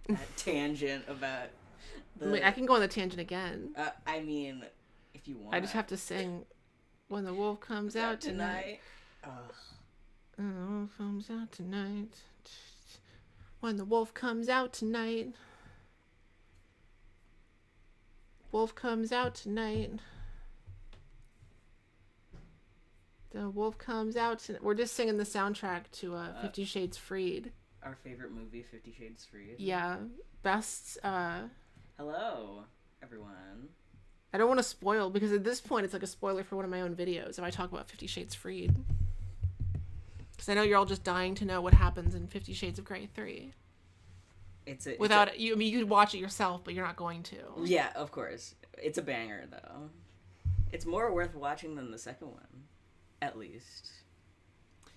that tangent about I can go on the tangent again. I mean, if you want. I just have to sing When the Wolf Comes Out Tonight. When the wolf comes out tonight. When the wolf comes out tonight. Wolf comes out tonight. The wolf comes out tonight. We're just singing the soundtrack to 50 Shades Freed. Our favorite movie, 50 Shades Freed. Yeah. Best. Hello, everyone. I don't want to spoil, because at this point it's like a spoiler for one of my own videos if I talk about 50 Shades Freed. Because I know you're all just dying to know what happens in 50 Shades of Grey 3. You could watch it yourself, but you're not going to. Yeah, of course. It's a banger, though. It's more worth watching than the second one, at least.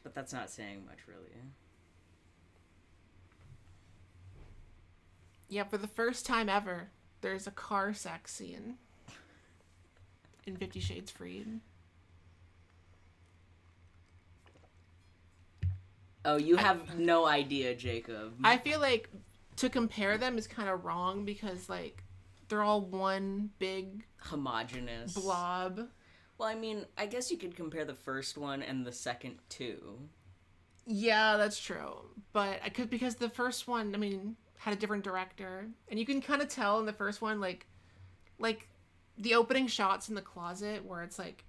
But that's not saying much, really. Yeah, for the first time ever, there's a car sex scene in 50 Shades Freed. Oh, you have no idea, Jacob. I feel like to compare them is kind of wrong because, like, they're all one big homogenous blob. Well, I mean, I guess you could compare the first one and the second too. Yeah, that's true. But because the first one, I mean, had a different director, and you can kind of tell in the first one, like the opening shots in the closet where it's like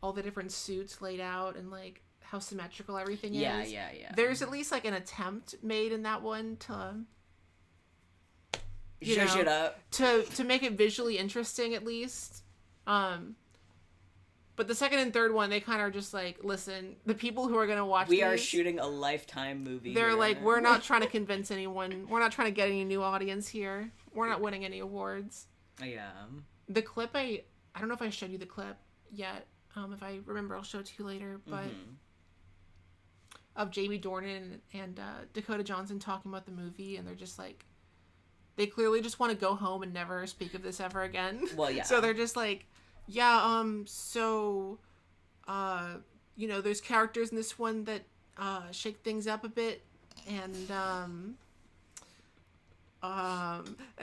all the different suits laid out and like how symmetrical everything is. Yeah. There's at least like an attempt made in that one to zhuzh it up, to make it visually interesting at least. But the second and third one, they kind of are just like, listen, the people who are going to watch we are shooting a Lifetime movie. They're like, we're not trying to convince anyone. We're not trying to get any new audience here. We're not winning any awards. Yeah. The clip, I don't know if I showed you the clip yet. If I remember, I'll show it to you later. But of Jamie Dornan and Dakota Johnson talking about the movie, and they're just like, they clearly just want to go home and never speak of this ever again. Well, yeah. So they're just like, yeah, there's characters in this one that shake things up a bit, and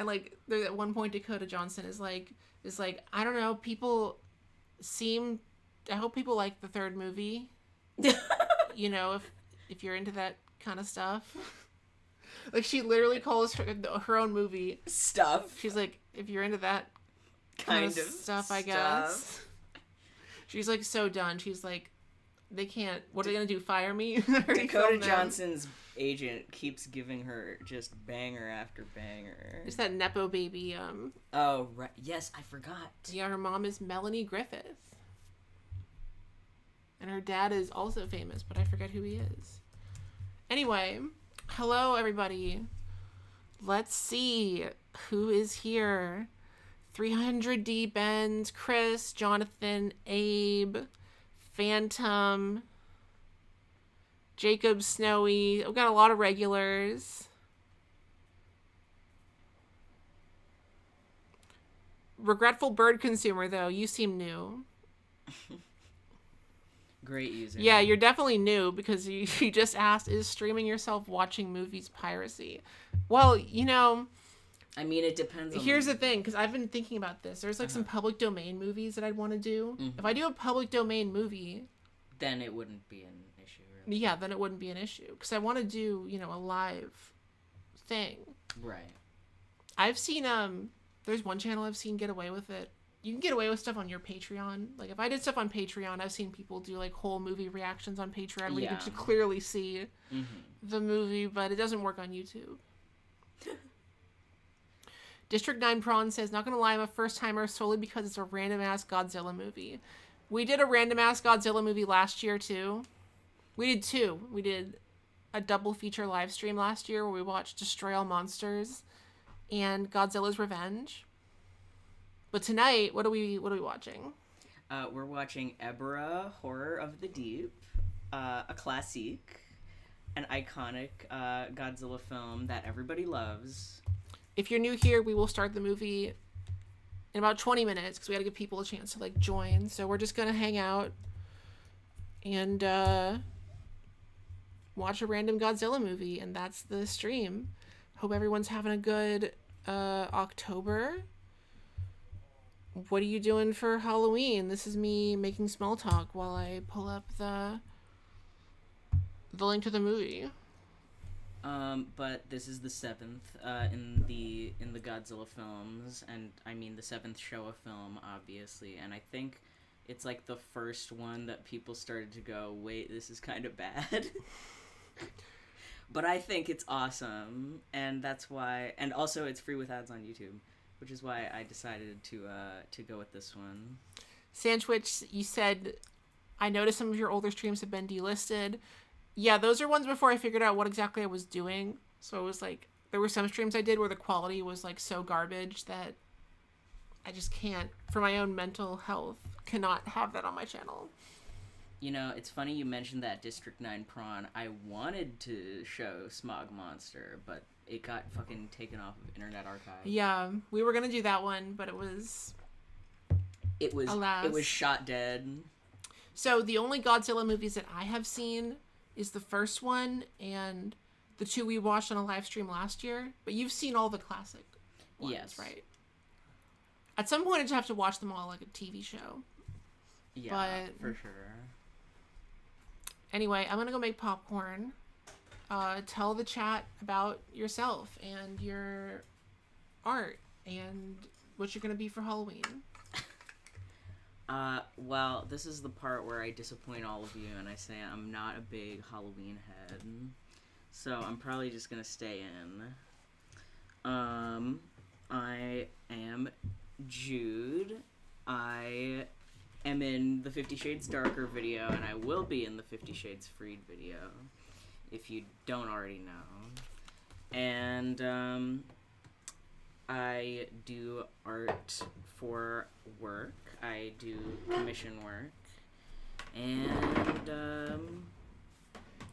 like there's at one point Dakota Johnson is like I don't know, I hope people like the third movie. If you're into that kind of stuff. Like, she literally calls her own movie stuff. She's like, if you're into that kind of stuff, I guess. She's like so done. She's like, they can't. What are they gonna do? Fire me? Dakota Johnson's agent keeps giving her just banger after banger. It's that nepo baby. Oh right, yes, I forgot. Yeah, her mom is Melanie Griffith, and her dad is also famous, but I forget who he is. Anyway, hello everybody. Let's see who is here. 300D Benz, Chris, Jonathan, Abe, Phantom, Jacob, Snowy. We've got a lot of regulars. Regretful Bird Consumer, though. You seem new. Great user. Yeah, you're definitely new because you just asked, is streaming yourself watching movies piracy? Well, I mean, it depends on... Here's the thing, because I've been thinking about this. There's some public domain movies that I'd want to do. Mm-hmm. If I do a public domain movie... Then it wouldn't be an issue, really. Yeah, then it wouldn't be an issue. Because I want to do, a live thing. Right. I've seen, there's one channel I've seen get away with it. You can get away with stuff on your Patreon. Like, if I did stuff on Patreon, I've seen people do, whole movie reactions on Patreon where you can clearly see the movie, but it doesn't work on YouTube. District 9 Prawn says, not gonna lie, I'm a first-timer solely because it's a random-ass Godzilla movie. We did a random-ass Godzilla movie last year, too. We did two. We did a double feature live stream last year where we watched Destroy All Monsters and Godzilla's Revenge. But tonight, what are we watching? We're watching Ebirah, Horror of the Deep, a classique, an iconic Godzilla film that everybody loves. If you're new here, we will start the movie in about 20 minutes because we got to give people a chance to join. So we're just gonna hang out and watch a random Godzilla movie, and that's the stream. Hope everyone's having a good October. What are you doing for Halloween? This is me making small talk while I pull up the link to the movie. But this is the seventh in the Godzilla films, and I mean the seventh Showa film, obviously. And I think it's like the first one that people started to go, wait, this is kind of bad. But I think it's awesome, and that's why. And also, it's free with ads on YouTube, which is why I decided to go with this one. Sandwich, you said, I noticed some of your older streams have been delisted. Yeah, those are ones before I figured out what exactly I was doing. So it was like, there were some streams I did where the quality was like so garbage that I just can't, for my own mental health, cannot have that on my channel. You know, it's funny you mentioned that District 9 prawn. I wanted to show Smog Monster, but it got fucking taken off of Internet Archive. Yeah, we were gonna do that one, but it was alas. It was shot dead. So the only Godzilla movies that I have seen is the first one and the two we watched on a live stream last year. But you've seen all the classic ones, yes, right? At some point, I just have to watch them all like a TV show. Yeah, but for sure. Anyway, I'm gonna go make popcorn. Tell the chat about yourself and your art and what you're gonna be for Halloween. Well, this is the part where I disappoint all of you and I say I'm not a big Halloween head. So I'm probably just gonna stay in. I am Jude. I am in the 50 Shades Darker video, and I will be in the 50 Shades Freed video, if you don't already know. And, I do art for work. I do commission work. And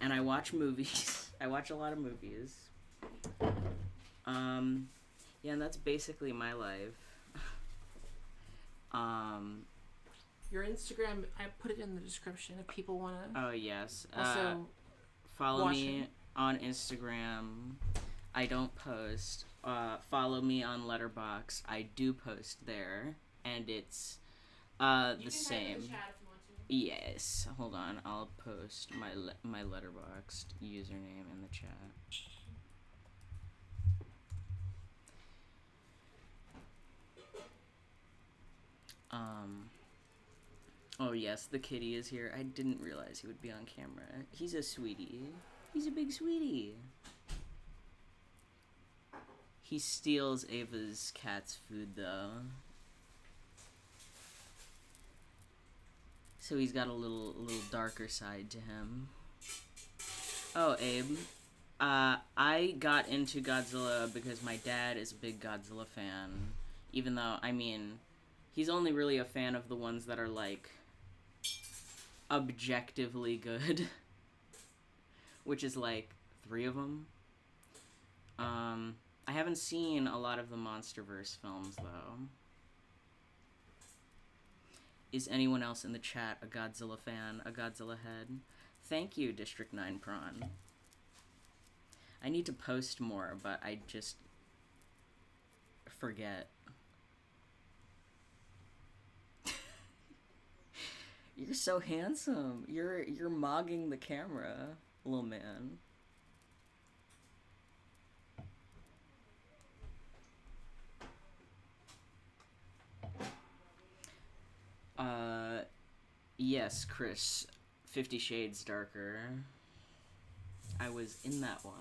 I watch movies. I watch a lot of movies. Yeah, and that's basically my life. Your Instagram, I put it in the description if people want to. Oh, yes. Also, follow me on Instagram. I don't post. Follow me on Letterboxd. I do post there, and it's the same. In the chat if you want to. Yes. Hold on. I'll post my Letterboxd username in the chat. Oh yes, the kitty is here. I didn't realize he would be on camera. He's a sweetie. He's a big sweetie. He steals Ava's cat's food though. So he's got a little darker side to him. Oh, Abe. I got into Godzilla because my dad is a big Godzilla fan. Even though, I mean, he's only really a fan of the ones that are, like, objectively good. Which is, like, 3 of them. I haven't seen a lot of the MonsterVerse films, though. Is anyone else in the chat a Godzilla fan, a Godzilla head? Thank you, District 9 Prawn. I need to post more, but I just forget. You're so handsome. You're mogging the camera, little man. Yes, Chris. 50 Shades Darker. I was in that one.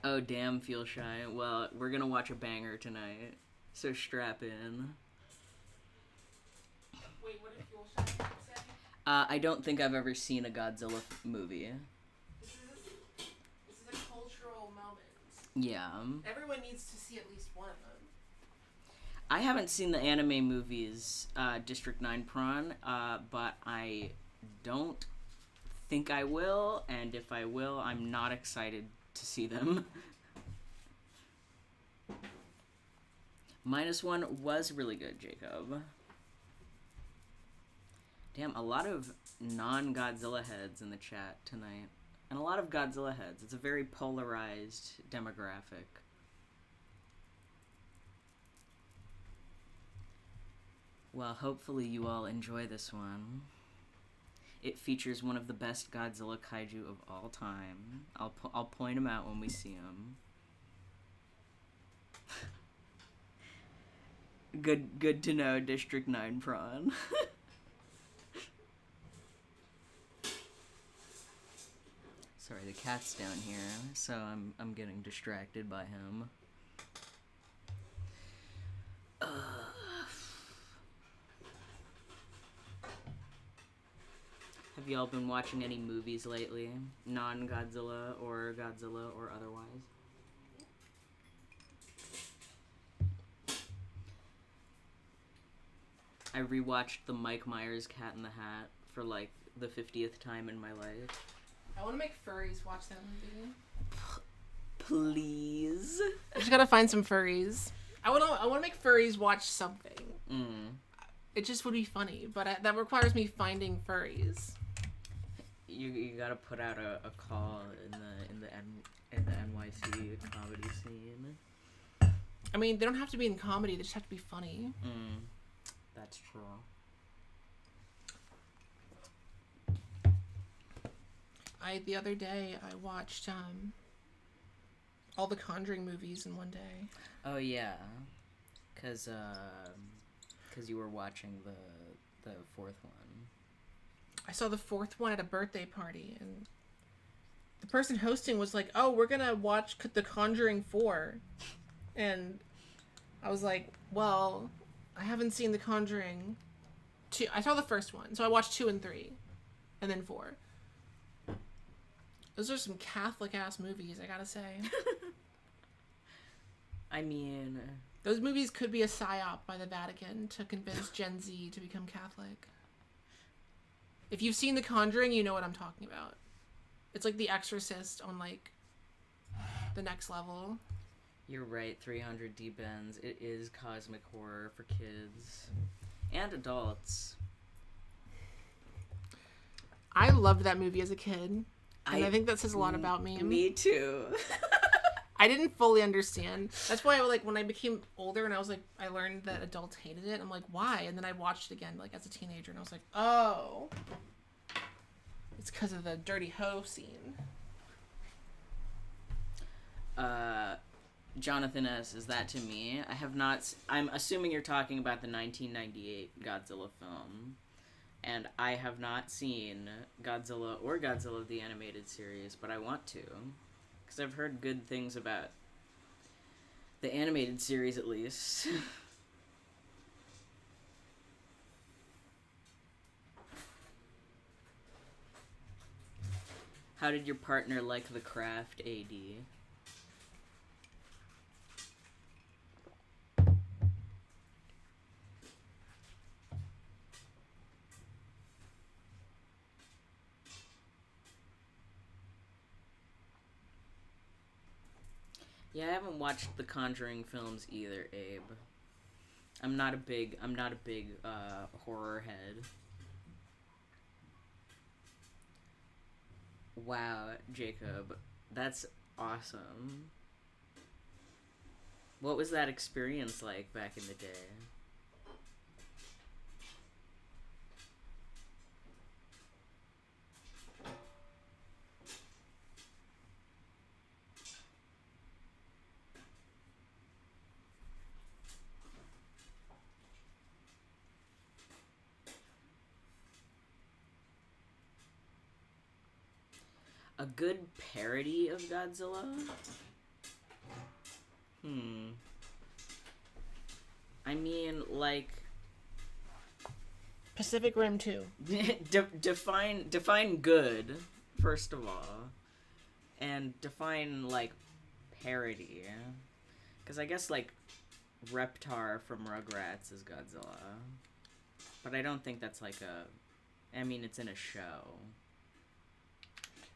Oh, damn, feel shy. Well, we're gonna watch a banger tonight, so strap in. Wait, what did Feel Shy say? I don't think I've ever seen a Godzilla movie. This is a cultural moment. Yeah. Everyone needs to see at least one of them. I haven't seen the anime movies, District 9 Prawn, but I don't think I will, and if I will, I'm not excited to see them. -1 was really good, Jacob. Damn, a lot of non-Godzilla heads in the chat tonight. And a lot of Godzilla heads. It's a very polarized demographic. Well, hopefully you all enjoy this one. It features one of the best Godzilla kaiju of all time. I'll point him out when we see him. Good to know, District 9 prawn. Sorry, the cat's down here, so I'm getting distracted by him. Have y'all been watching any movies lately? Non-Godzilla or Godzilla or otherwise? I rewatched the Mike Myers Cat in the Hat for like the 50th time in my life. I want to make furries watch that movie. Please. I just gotta find some furries. I want to make furries watch something. It just would be funny, but that requires me finding furries. You gotta put out a call in the NYC comedy scene. I mean, they don't have to be in comedy; they just have to be funny. That's true. The other day I watched all the Conjuring movies in one day. Oh yeah, cause you were watching the fourth one. I saw the fourth one at a birthday party, and the person hosting was like, "Oh, we're gonna watch The Conjuring 4," and I was like, "Well, I haven't seen The Conjuring 2. I saw the first one, so I watched 2 and 3, and then 4." Those are some Catholic-ass movies, I gotta say. I mean... Those movies could be a psyop by the Vatican to convince Gen Z to become Catholic. If you've seen The Conjuring, you know what I'm talking about. It's like The Exorcist on, like, the next level. You're right, 300 Deep Ends. It is cosmic horror for kids. And adults. I loved that movie as a kid. And I think that says a lot about me. Me too. I didn't fully understand. That's why, like, when I became older and I was like, I learned that adults hated it. I'm like, why? And then I watched it again, like, as a teenager, and I was like, oh, it's because of the dirty hoe scene. Jonathan S., is that to me? I have not... I'm assuming you're talking about the 1998 Godzilla film. And I have not seen Godzilla or Godzilla the Animated Series, but I want to. Because I've heard good things about the animated series, at least. How did your partner like The Craft, AD? Yeah, I haven't watched the Conjuring films either, Abe. I'm not a big horror head. Wow, Jacob, that's awesome. What was that experience like back in the day? A good parody of Godzilla? I mean, like... Pacific Rim 2. define good, first of all. And define, like, parody. Because I guess, like, Reptar from Rugrats is Godzilla. But I don't think that's, like, I mean, it's in a show.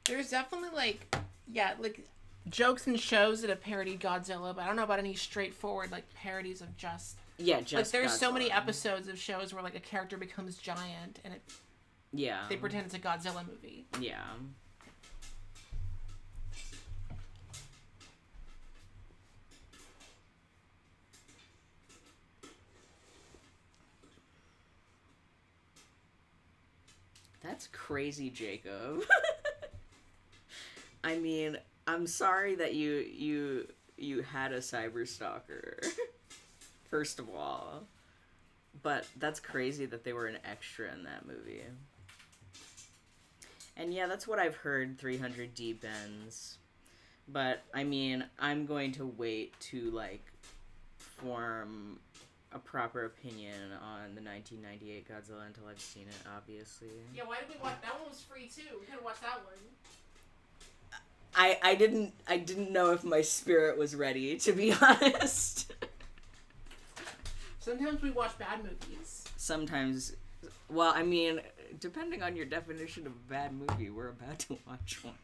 There's definitely, like, jokes and shows that have parodied Godzilla, but I don't know about any straightforward, like, parodies of just... Yeah, just like, there's Godzilla. so many episodes of shows where, like, a character becomes giant, and Yeah. they pretend it's a Godzilla movie. Yeah. That's crazy, Jacob. I mean, I'm sorry that you had a cyber stalker. First of all. But that's crazy that they were an extra in that movie. And yeah, that's what I've heard, 300 D bends. But, I mean, I'm going to wait to, like, form a proper opinion on the 1998 Godzilla until I've seen it, obviously. Yeah, why did we watch... That one was free, too. We could have watched that one. I didn't know if my spirit was ready, to be honest. Sometimes we watch bad movies. Sometimes... Well, I mean, depending on your definition of a bad movie, we're about to watch one.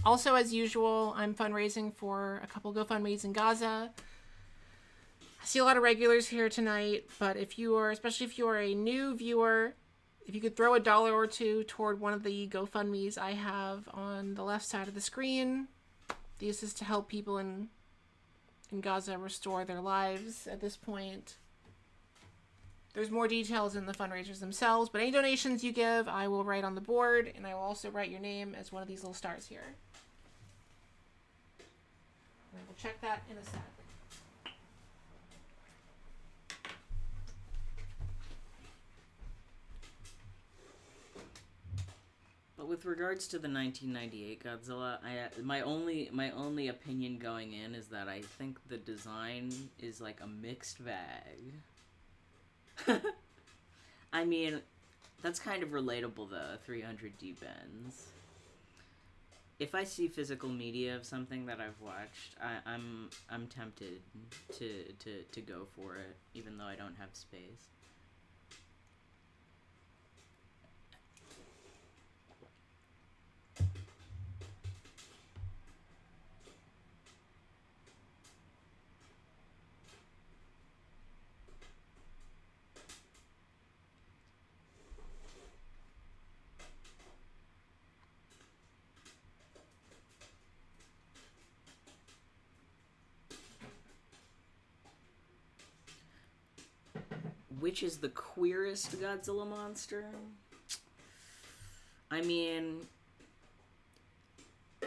Also, as usual, I'm fundraising for a couple GoFundMes in Gaza. I see a lot of regulars here tonight, but especially if you are a new viewer, if you could throw $1 or $2 toward one of the GoFundMes I have on the left side of the screen. This is to help people in Gaza restore their lives at this point. There's more details in the fundraisers themselves, but any donations you give, I will write on the board, and I will also write your name as one of these little stars here. And we'll check that in a sec. But with regards to the 1998 Godzilla, my only opinion going in is that I think the design is like a mixed bag. I mean, that's kind of relatable though, 300 D bends. If I see physical media of something that I've watched, I'm tempted to go for it, even though I don't have space. Which is the queerest Godzilla monster? I mean,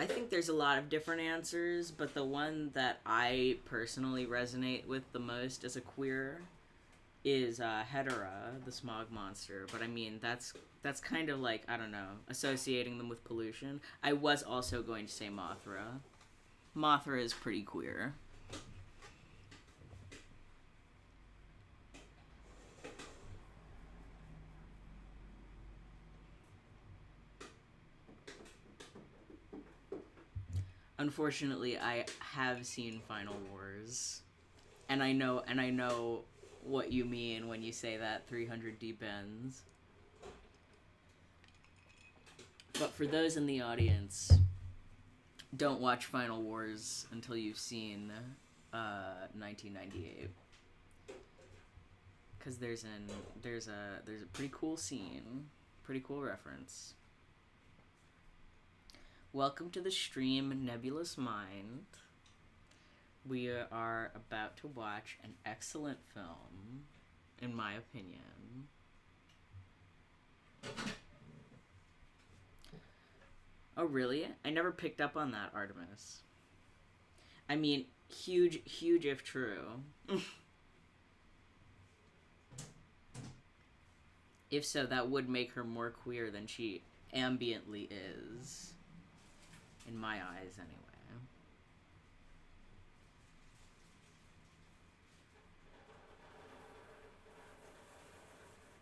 I think there's a lot of different answers, but the one that I personally resonate with the most as a queer is Ebirah, the smog monster. But I mean, that's kind of like, I don't know, associating them with pollution. I was also going to say Mothra. Mothra is pretty queer. Unfortunately, I have seen Final Wars, and I know what you mean when you say that 300 D bends. But for those in the audience, don't watch Final Wars until you've seen 1998, because there's a pretty cool scene, pretty cool reference. Welcome to the stream, Nebulous Mind. We are about to watch an excellent film, in my opinion. Oh, really? I never picked up on that, Artemis. I mean, huge if true. If so, that would make her more queer than she ambiently is. In my eyes, anyway.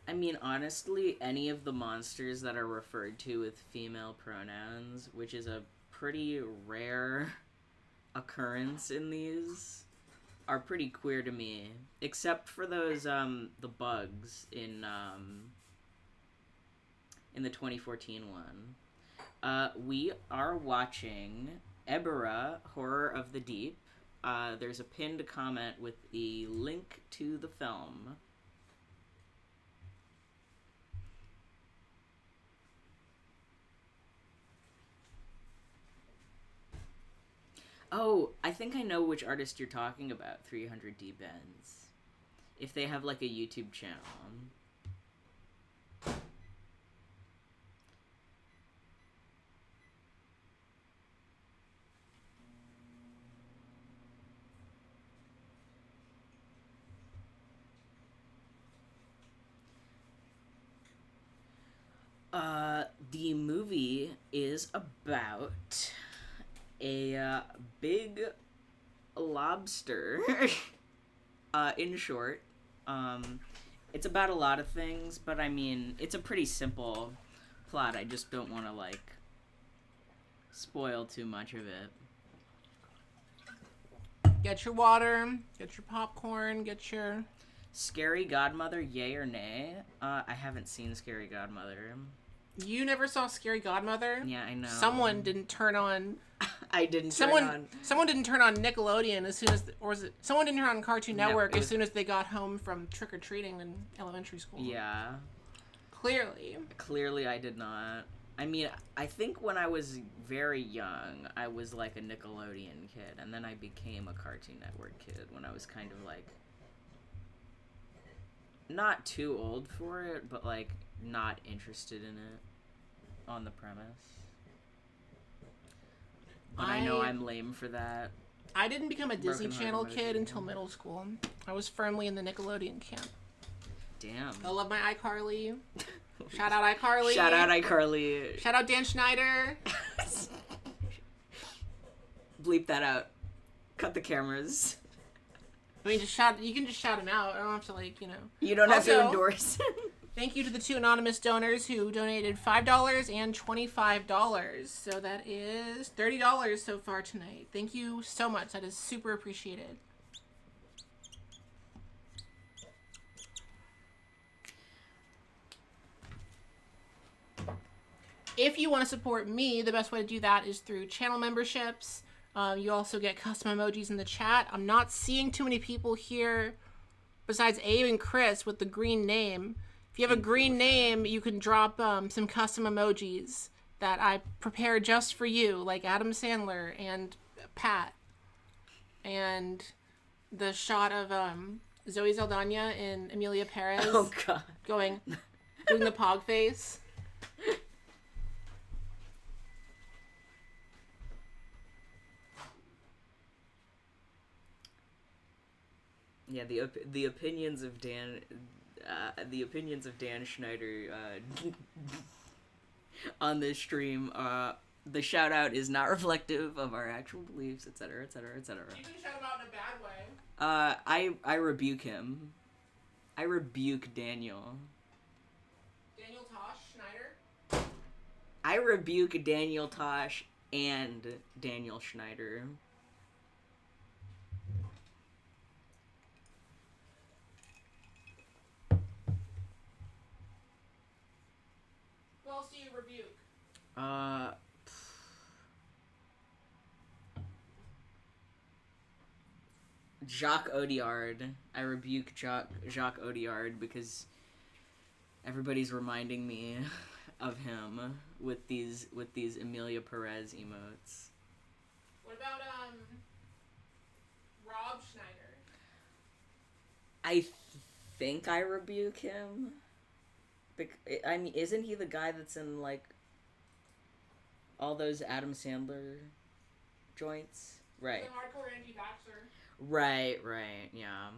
I mean, honestly, any of the monsters that are referred to with female pronouns, which is a pretty rare occurrence in these, are pretty queer to me. Except for those, the bugs in the 2014 one. We are watching Ebirah, Horror of the Deep. There's a pinned comment with the link to the film. Oh, I think I know which artist you're talking about. 300D Benz. If they have like a YouTube channel. The movie is about a big lobster. In short, it's about a lot of things, but I mean, it's a pretty simple plot. I just don't want to like spoil too much of it. Get your water, get your popcorn, get your... Scary Godmother, yay or nay? I haven't seen Scary Godmother. You never saw Scary Godmother? Yeah, I know. Someone didn't turn on... I didn't turn on... Someone didn't turn on Nickelodeon as soon as... Or was it... Someone didn't turn on Cartoon Network as soon as they got home from trick-or-treating in elementary school. Yeah. Clearly I did not. I mean, I think when I was very young, I was like a Nickelodeon kid, and then I became a Cartoon Network kid when I was kind of like... Not too old for it, but like not interested in it on the premise. But I know I'm lame for that. I didn't become a Disney Channel kid until middle school. I was firmly in the Nickelodeon camp. Damn. I love my iCarly. Shout out iCarly. Shout out iCarly. Shout out Dan Schneider. Bleep that out. Cut the cameras. I mean, you can just shout him out. I don't have to, like, you know. You don't have to endorse. Thank you to the 2 anonymous donors who donated $5 and $25. So that is $30 so far tonight. Thank you so much. That is super appreciated. If you want to support me, the best way to do that is through channel memberships. You also get custom emojis in the chat. I'm not seeing too many people here besides Abe and Chris with the green name. If you have a green name, you can drop some custom emojis that I prepared just for you, like Adam Sandler and Pat. And the shot of Zoe Saldana and Emilia Perez doing the pog face. Yeah, the opinions of Dan Schneider on this stream. The shout out is not reflective of our actual beliefs, etc., etc., etc. You can shout him out in a bad way. I rebuke him. I rebuke Daniel. Daniel Tosh Schneider. I rebuke Daniel Tosh and Daniel Schneider. Who else do you rebuke? Jacques Audiard. I rebuke Jacques Audiard because everybody's reminding me of him with these Emilia Perez emotes. What about Rob Schneider? I think I rebuke him. I mean, isn't he the guy that's in like all those Adam Sandler joints? Right. The hardcore anti-vaxxer. Right, yeah.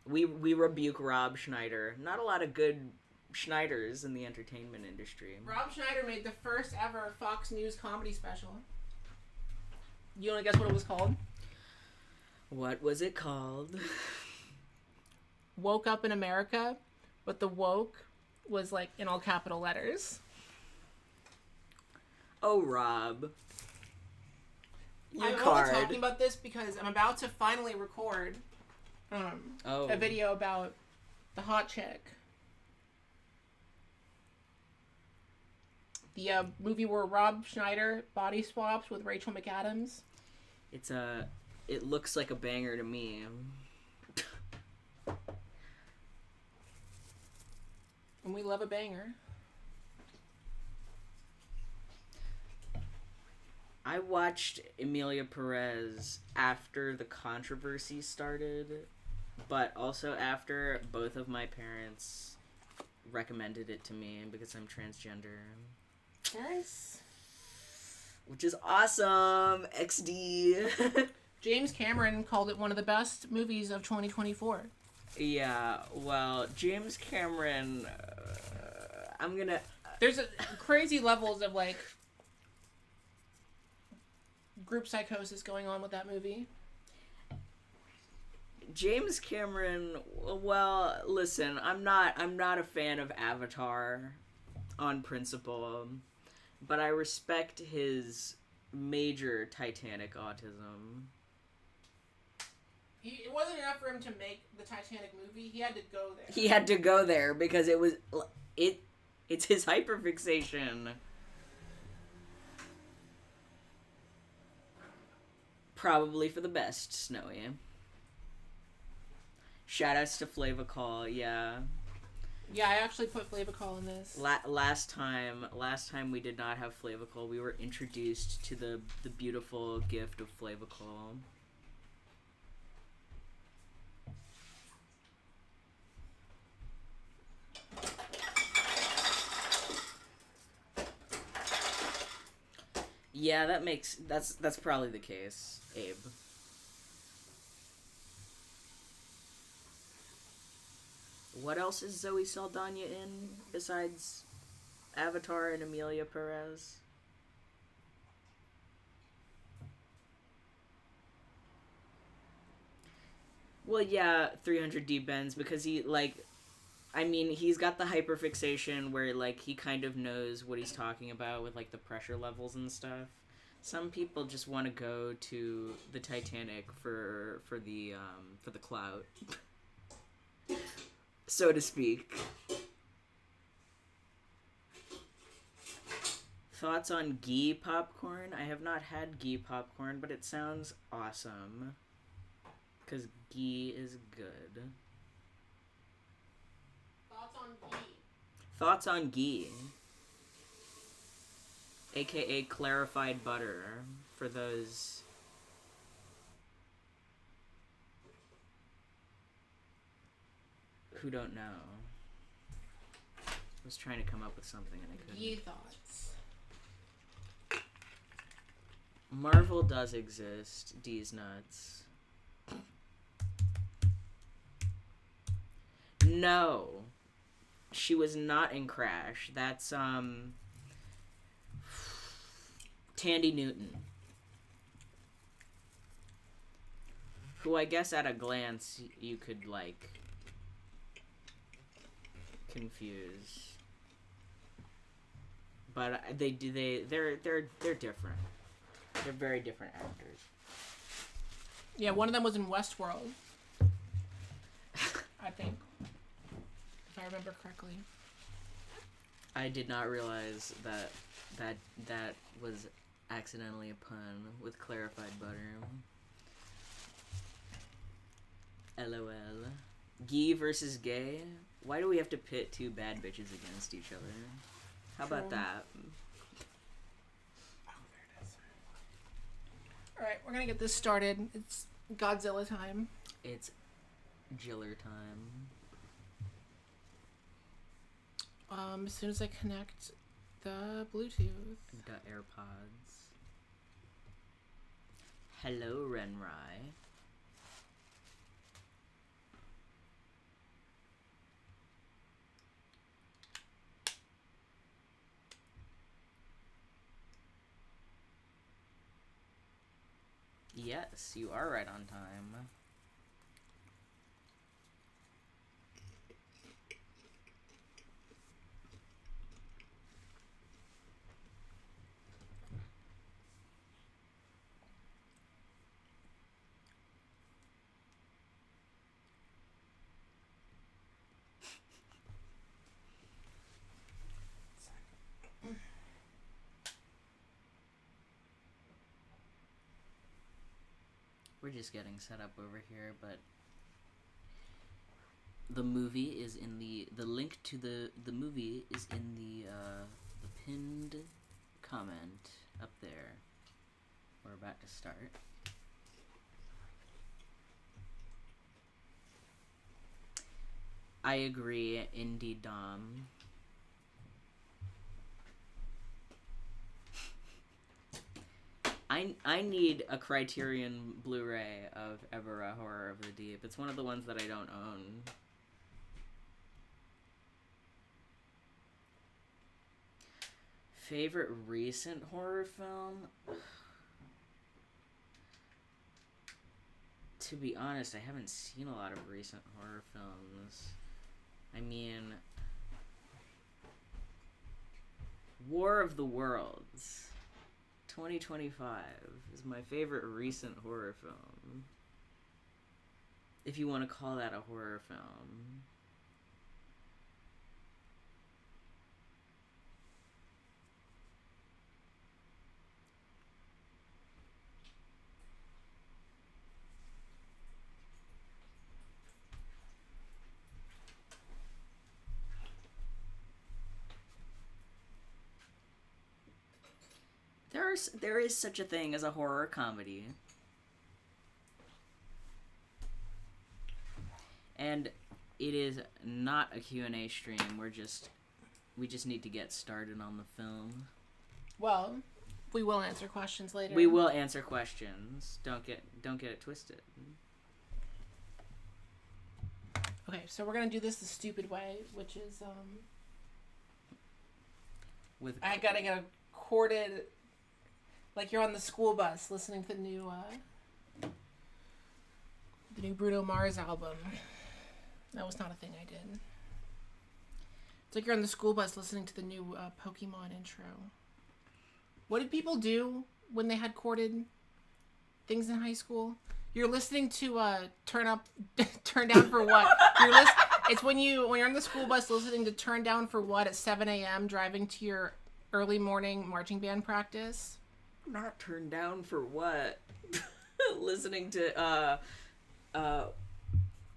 We rebuke Rob Schneider. Not a lot of good Schneiders in the entertainment industry. Rob Schneider made the first ever Fox News comedy special. You want to guess what it was called? What was it called? Woke Up in America, but the woke was like in all capital letters. Oh, Rob. I'm only talking about this because I'm about to finally record a video about the hot chick. The movie where Rob Schneider body swaps with Rachel McAdams. It looks like a banger to me. And we love a banger. I watched Emilia Perez after the controversy started, but also after both of my parents recommended it to me because I'm transgender. Nice. Which is awesome. XD. James Cameron called it one of the best movies of 2024. Yeah, well, James Cameron, I'm gonna... There's crazy levels of, like, group psychosis going on with that movie. James Cameron, well, listen, I'm not a fan of Avatar on principle, but I respect his major Titanic autism. It wasn't enough for him to make the Titanic movie. He had to go there. He had to go there because it's his hyperfixation. Probably for the best, Snowy. Shoutouts to Flavacol, yeah. Yeah, I actually put Flavacol in this. Last time we did not have Flavacol. We were introduced to the beautiful gift of Flavacol. Yeah, that's probably the case, Abe. What else is Zoe Saldana in besides Avatar and Emilia Perez? Well, yeah, 300D Benz, because he's got the hyperfixation where, like, he kind of knows what he's talking about with, like, the pressure levels and stuff. Some people just want to go to the Titanic for the clout, so to speak. Thoughts on ghee popcorn? I have not had ghee popcorn, but it sounds awesome. Because ghee is good. Thoughts on ghee? Thoughts on ghee. AKA clarified butter, for those who don't know. I was trying to come up with something and I couldn't. Ghee thoughts. Marvel does exist. D's nuts. No. She was not in Crash. That's, Tandy Newton. Who I guess at a glance you could, like, confuse. But they're different. They're very different actors. Yeah, one of them was in Westworld. I think. If I remember correctly. I did not realize that was accidentally a pun with clarified butter. LOL. Ghee versus gay? Why do we have to pit two bad bitches against each other? How about that? Alright, we're gonna get this started. It's Godzilla time. It's Jiller time. As soon as I connect the Bluetooth. The AirPods. Hello, Renrai. Yes, you are right on time. We're just getting set up over here, but the movie is in the link to the movie is in the pinned comment up there. we're about to start. I agree, Indie Dom. I need a Criterion Blu-ray of Ebirah Horror of the Deep. It's one of the ones that I don't own. Favorite recent horror film? To be honest, I haven't seen a lot of recent horror films. I mean, War of the Worlds 2025 is my favorite recent horror film. If you want to call that a horror film. There is such a thing as a horror comedy. And it is not a Q&A stream. We just need to get started on the film. Well, we will answer questions later. We will answer questions. Don't get it twisted. Okay, so we're gonna do this the stupid way, which is I gotta get a corded, like you're on the school bus listening to the new Bruno Mars album. That was not a thing I did. It's like you're on the school bus listening to the new Pokemon intro. What did people do when they had corded things in high school? You're listening to Turn Down for What? It's when you're on the school bus listening to Turn Down for What at 7 a.m. driving to your early morning marching band practice. Not Turn Down for What? Listening to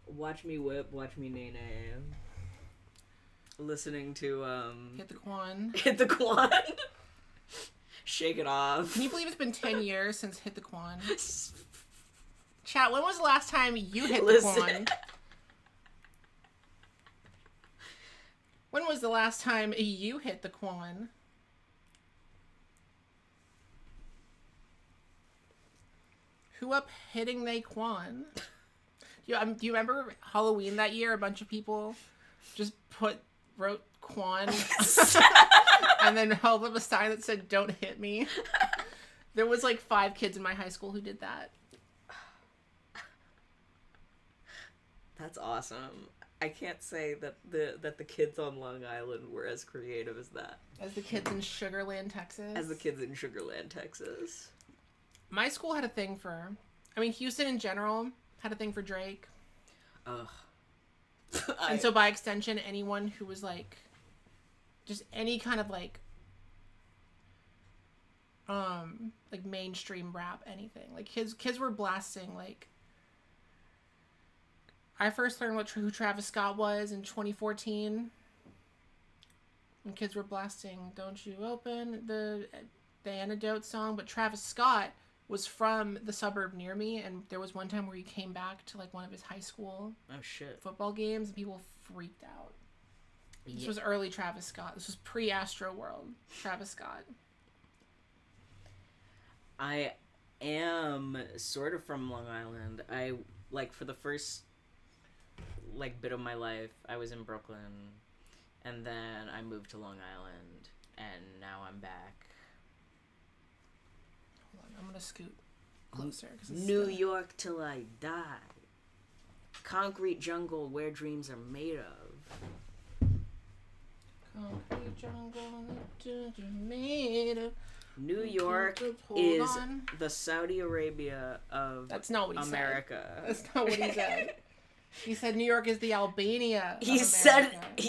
Watch Me Whip, Watch Me Nay Nay. Listening to Hit the Quan. Hit the Quan. Shake It Off. Can you believe it's been 10 years since Hit the Quan? Chat, when was the last time you hit the Quan? When was the last time you hit the Quan? Who up hitting they Quan? Do you remember Halloween that year? A bunch of people just wrote Quan and then held up a sign that said "Don't hit me." There was like 5 kids in my high school who did that. That's awesome. I can't say that the kids on Long Island were as creative as that. As the kids in Sugarland, Texas. As the kids in Sugarland, Texas. My school had a thing for, Houston in general had a thing for Drake. Ugh. And so by extension, anyone who was like, just any kind of like mainstream rap, anything. Like kids were blasting like. I first learned who Travis Scott was in 2014. And kids were blasting "Don't You Open" the Antidote song, but Travis Scott was from the suburb near me, and there was one time where he came back to like one of his high school football games, and people freaked out. Yeah. This was early Travis Scott. This was pre-Astro World Travis Scott. I am sort of from Long Island. I for the first bit of my life, I was in Brooklyn, and then I moved to Long Island, and now I'm back. I'm gonna scoot closer. New York till I die. Concrete jungle where dreams are made of. Concrete jungle made of. New York is the Saudi Arabia of That's not what he America. Said. That's not what he said. He said New York is the Albania of He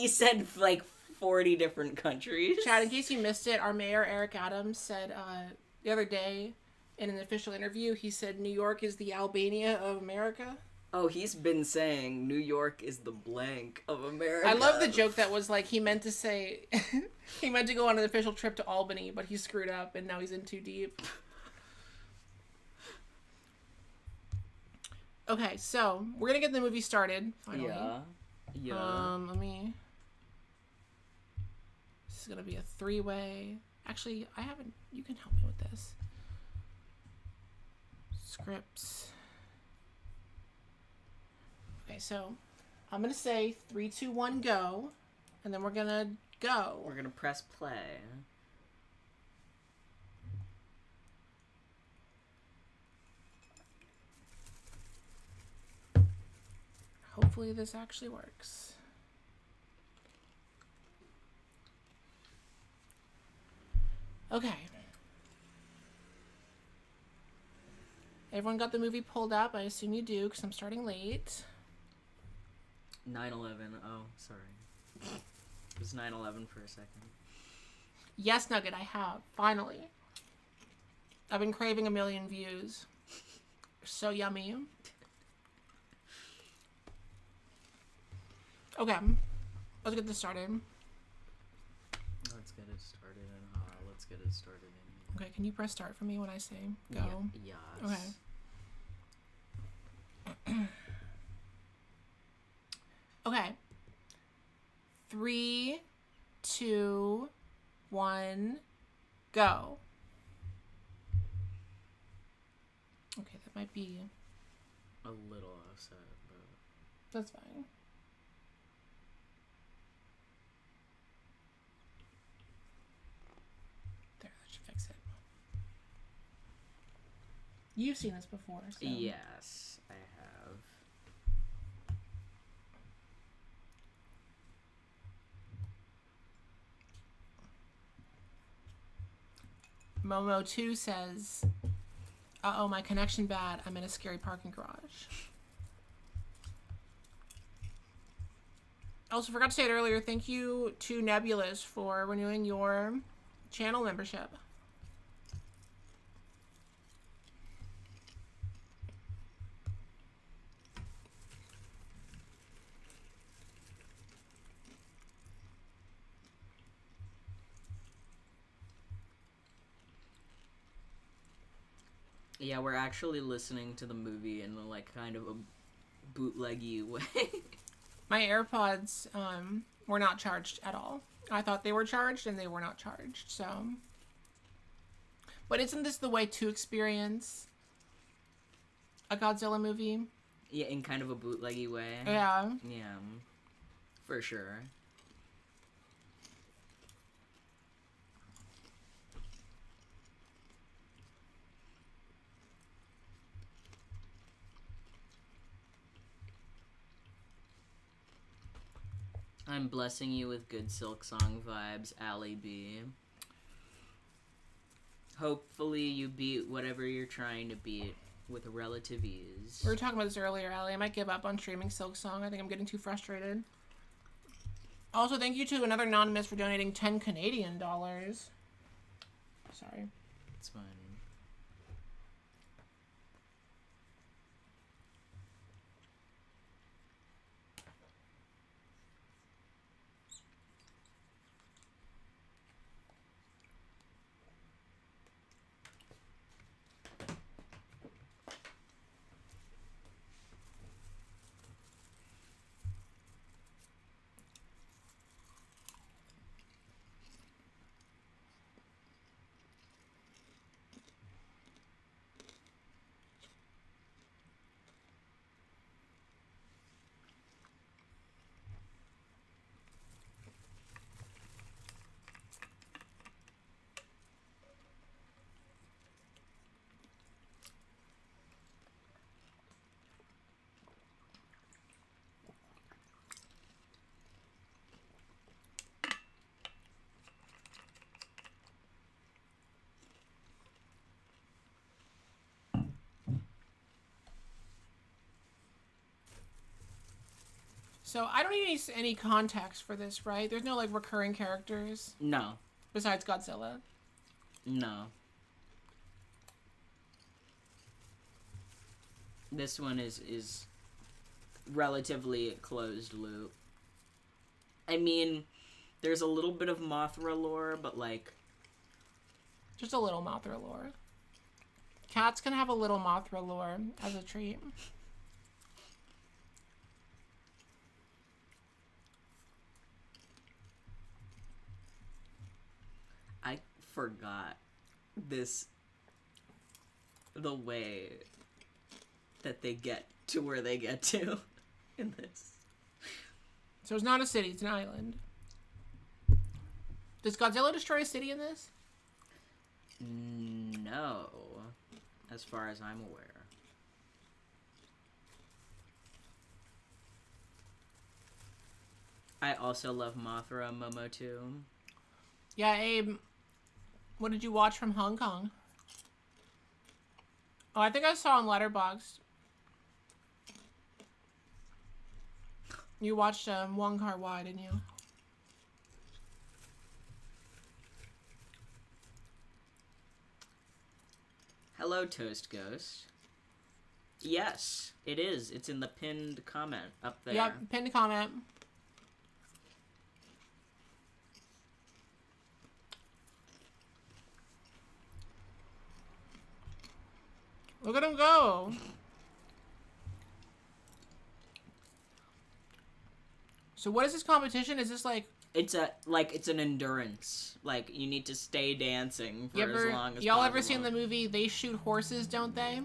said like 40 different countries. Chad, in case you missed it, our mayor Eric Adams said the other day in an official interview, he said New York is the Albania of America. Oh, he's been saying New York is the blank of America. I love the joke that was like he meant to say he meant to go on an official trip to Albany, but he screwed up and now he's in too deep. Okay, so we're gonna get the movie started finally. Yeah. Let me. This is gonna be a 3-way. Actually, I haven't. You can help me with this. Scripts. Okay, so I'm gonna say 3, 2, 1, go, and then we're gonna go. We're gonna press play. Hopefully this actually works. Okay. Everyone got the movie pulled up? I assume you do, because I'm starting late. 9/11. Oh, sorry. It was 9/11 for a second. Yes, Nugget, I have. Finally. I've been craving 1,000,000 views. So yummy. Okay. Let's get this started. Let's get it started in let's get it started in Okay, can you press start for me when I say go? Yes. Okay. Okay. 3, 2, 1, go. Okay, that might be... A little offset, but... That's fine. There, that should fix it. You've seen this before, so... Yes, I have. Momo2 says, uh-oh, my connection bad. I'm in a scary parking garage. I also forgot to say it earlier. Thank you to Nebulous for renewing your channel membership. Yeah, we're actually listening to the movie in like kind of a bootleggy way. My AirPods were not charged at all. I thought they were charged and they were not charged, so. But isn't this the way to experience a Godzilla movie? Yeah, in kind of a bootleggy way. Yeah. Yeah, for sure. I'm blessing you with good Silk Song vibes, Allie B. Hopefully you beat whatever you're trying to beat with relative ease. We were talking about this earlier, Allie. I might give up on streaming Silk Song. I think I'm getting too frustrated. Also, thank you to another anonymous for donating 10 Canadian dollars. Sorry. It's fine. So I don't need any context for this, right? There's no like recurring characters No. besides Godzilla. No. This one is relatively closed loop. I mean, there's a little bit of Mothra lore, but like... Just a little Mothra lore. Cats can have a little Mothra lore as a treat. forgot this, the way that they get to where they get to in this. So it's not a city, it's an island. Does Godzilla destroy a city in this? No, as far as I'm aware. I also love Mothra Momotu. Yeah, Abe, what did you watch from Hong Kong? Oh, I think I saw on Letterboxd. You watched Wong Kar-wai, didn't you? Hello, Toast Ghost. Yes, it is. It's in the pinned comment up there. Yep, pinned comment. Look at him go. So what is this competition? Is this like... It's an endurance. Like, you need to stay dancing for as long as y'all possible. ever seen the movie They Shoot Horses, Don't They?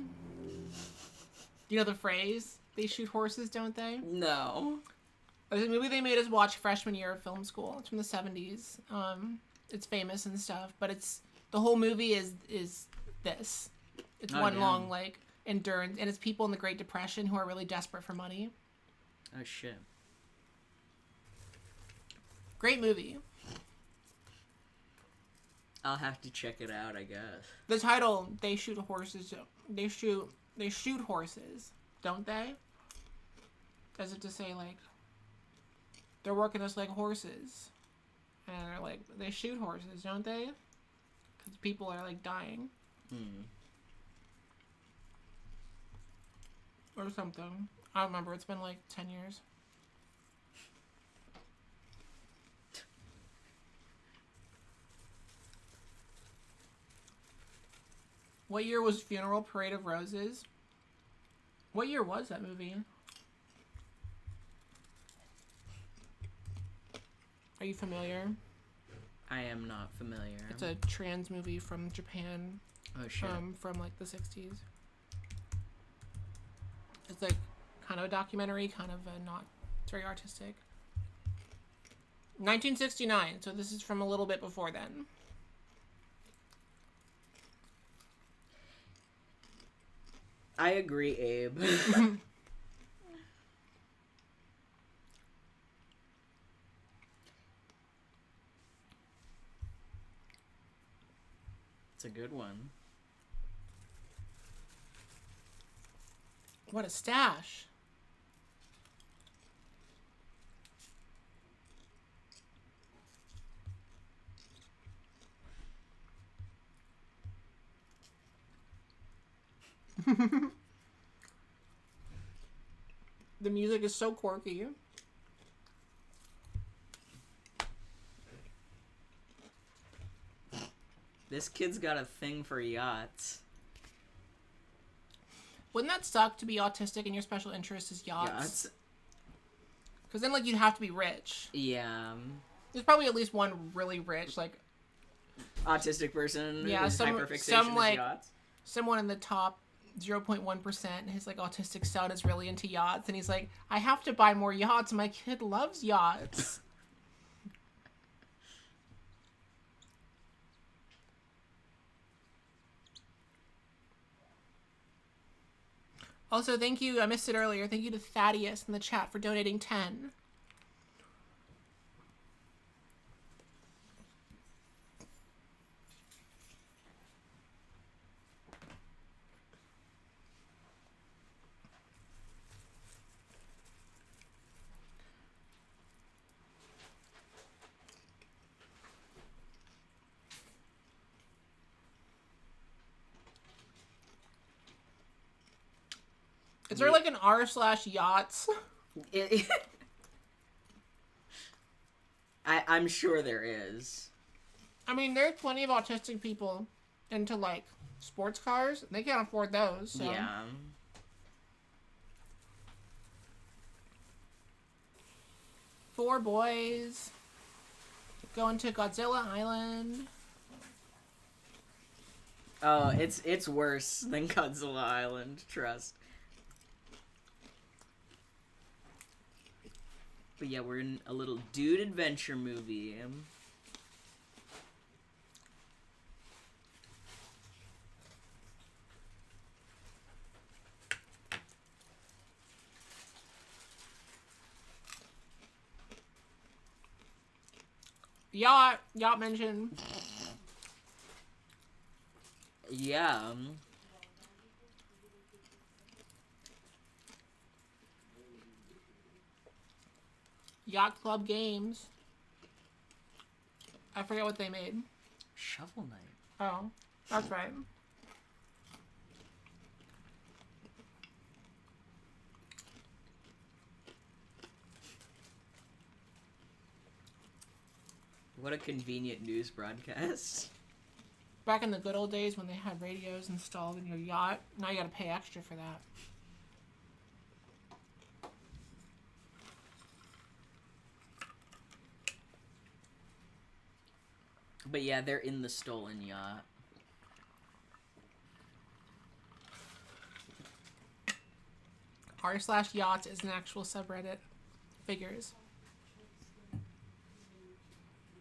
You know the phrase? They shoot horses, don't they? No. There's a movie they made us watch freshman year of film school. It's from the 70s. It's famous and stuff, but the whole movie is this. It's one long, like, endurance, and it's people in the Great Depression who are really desperate for money. Oh, shit. Great movie. I'll have to check it out, I guess. The title, They Shoot Horses, they shoot horses, don't they? As if to say, like, they're working us like horses. And they're like, they shoot horses, don't they? Because people are, like, dying. Or something. I don't remember. It's been, like, 10 years. What year was Funeral Parade of Roses? What year was that movie? Are you familiar? I am not familiar. It's a trans movie from Japan. Oh, shit. From like the 60s. It's like kind of a documentary, kind of a not. It's very artistic. 1969, so this is from a little bit before then. I agree, Abe. It's a good one. What a stash. The music is so quirky. This kid's got a thing for yachts. Wouldn't that suck to be autistic and your special interest is yachts? Yachts? Because then, like, you'd have to be rich. Yeah. There's probably at least one really rich, like... Autistic person yeah, whose hyperfixation is like, yachts. Someone in the top 0.1%, his, like, autistic son is really into yachts, and he's like, I have to buy more yachts. My kid loves yachts. Also, thank you, I missed it earlier, thank you to Thaddeus in the chat for donating 10. Is there like an r/yachts? I'm sure there is. I mean, there's plenty of autistic people into like sports cars. They can't afford those. So. Yeah. Four boys going to Godzilla Island. Oh, it's worse than Godzilla Island, trust. But yeah, we're in a little dude adventure movie. Yacht mention. Yeah. Yacht Club Games. I forget what they made. Shovel Knight. Oh, that's right. What a convenient news broadcast. Back in the good old days when they had radios installed in your yacht, now you gotta pay extra for that. But yeah, they're in the stolen yacht. r/yachts is an actual subreddit. Figures.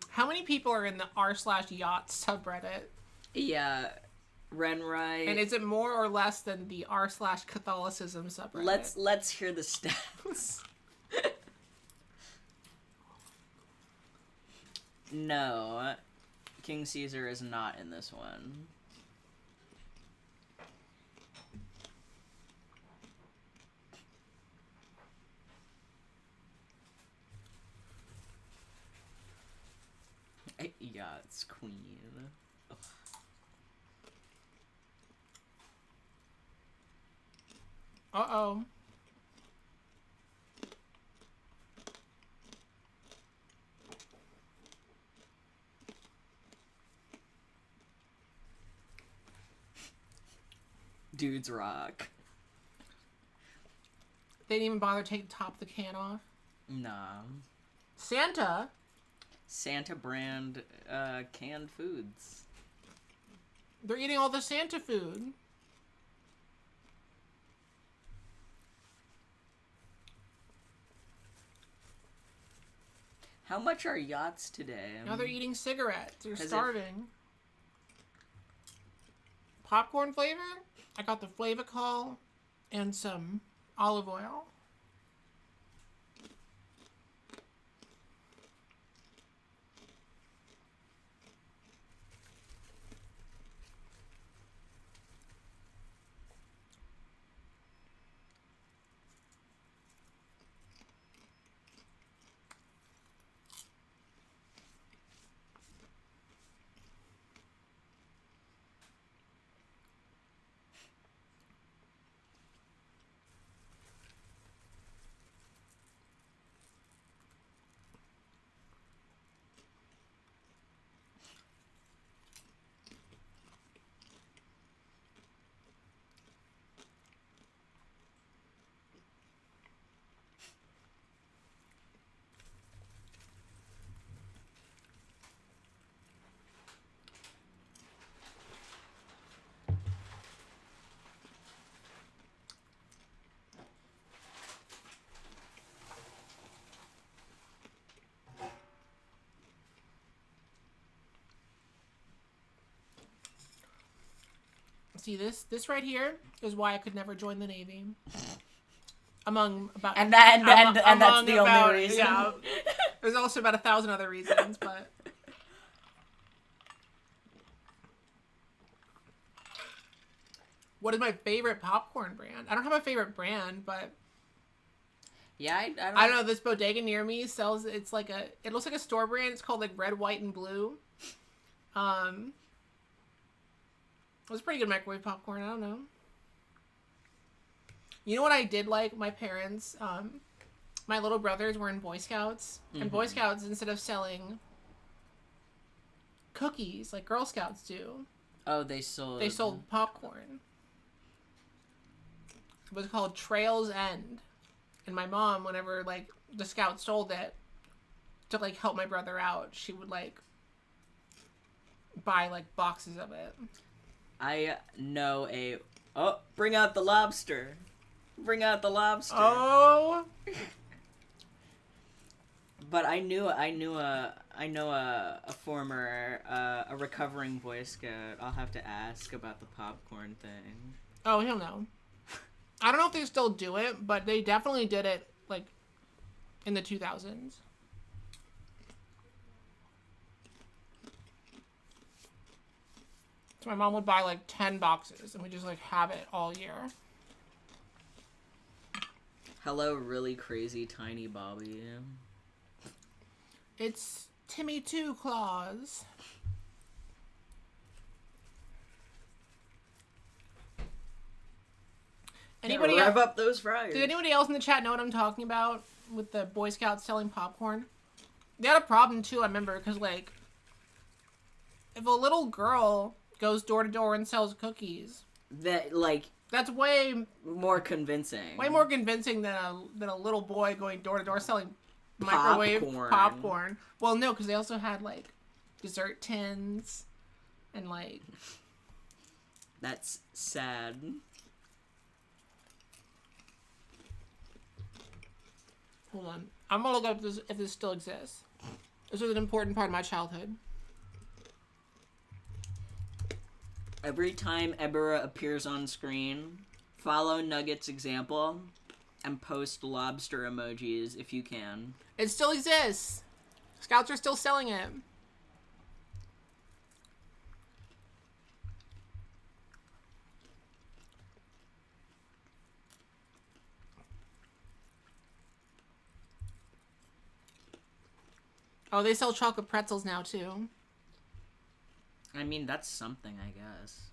How many people are in the r/yachts subreddit? Yeah, Renrai. And is it more or less than the r/Catholicism subreddit? Let's hear the stats. No, King Caesar is not in this one. Yachts Queen. Ugh. Uh-oh. Dudes rock. They didn't even bother to take the top of the can off. Nah. Santa brand canned foods. They're eating all the Santa food. How much are yachts today? Now they're eating cigarettes. They're starving. Popcorn flavor? I got the Flavacol and some olive oil. See, this right here is why I could never join the Navy. Among about and that's the only reason. Yeah, there's also about 1,000 other reasons, but what is my favorite popcorn brand? I don't have a favorite brand, but yeah, I don't know. This bodega near me sells. It looks like a store brand. It's called like Red, White, and Blue. It was pretty good microwave popcorn. I don't know. You know what I did like? My parents, my little brothers were in Boy Scouts. Mm-hmm. And Boy Scouts, instead of selling cookies like Girl Scouts do. Oh, they sold popcorn. It was called Trail's End. And my mom, whenever, like, the Scouts sold it, to, like, help my brother out, she would, like, buy, like, boxes of it. I know a... Oh, bring out the lobster. Bring out the lobster. Oh. But I know a former, a recovering Boy Scout. I'll have to ask about the popcorn thing. Oh, he'll know. I don't know if they still do it, but they definitely did it, like, in the 2000s. So my mom would buy, like, 10 boxes, and we just, like, have it all year. Hello, really crazy tiny Bobby. It's Timmy Two Claus. Anybody Rev up those fryers. Did anybody else in the chat know what I'm talking about with the Boy Scouts selling popcorn? They had a problem too, I remember, because like, if a little girl goes door to door and sells cookies, that's way more convincing. Way more convincing than a little boy going door to door selling microwave popcorn. Well, no, because they also had like dessert tins and like. That's sad. Hold on. I'm gonna look up if this still exists. This was an important part of my childhood. Every time Ebirah appears on screen, follow Nugget's example and post lobster emojis if you can. It still exists. Scouts are still selling it. Oh, they sell chocolate pretzels now, too. I mean, that's something, I guess.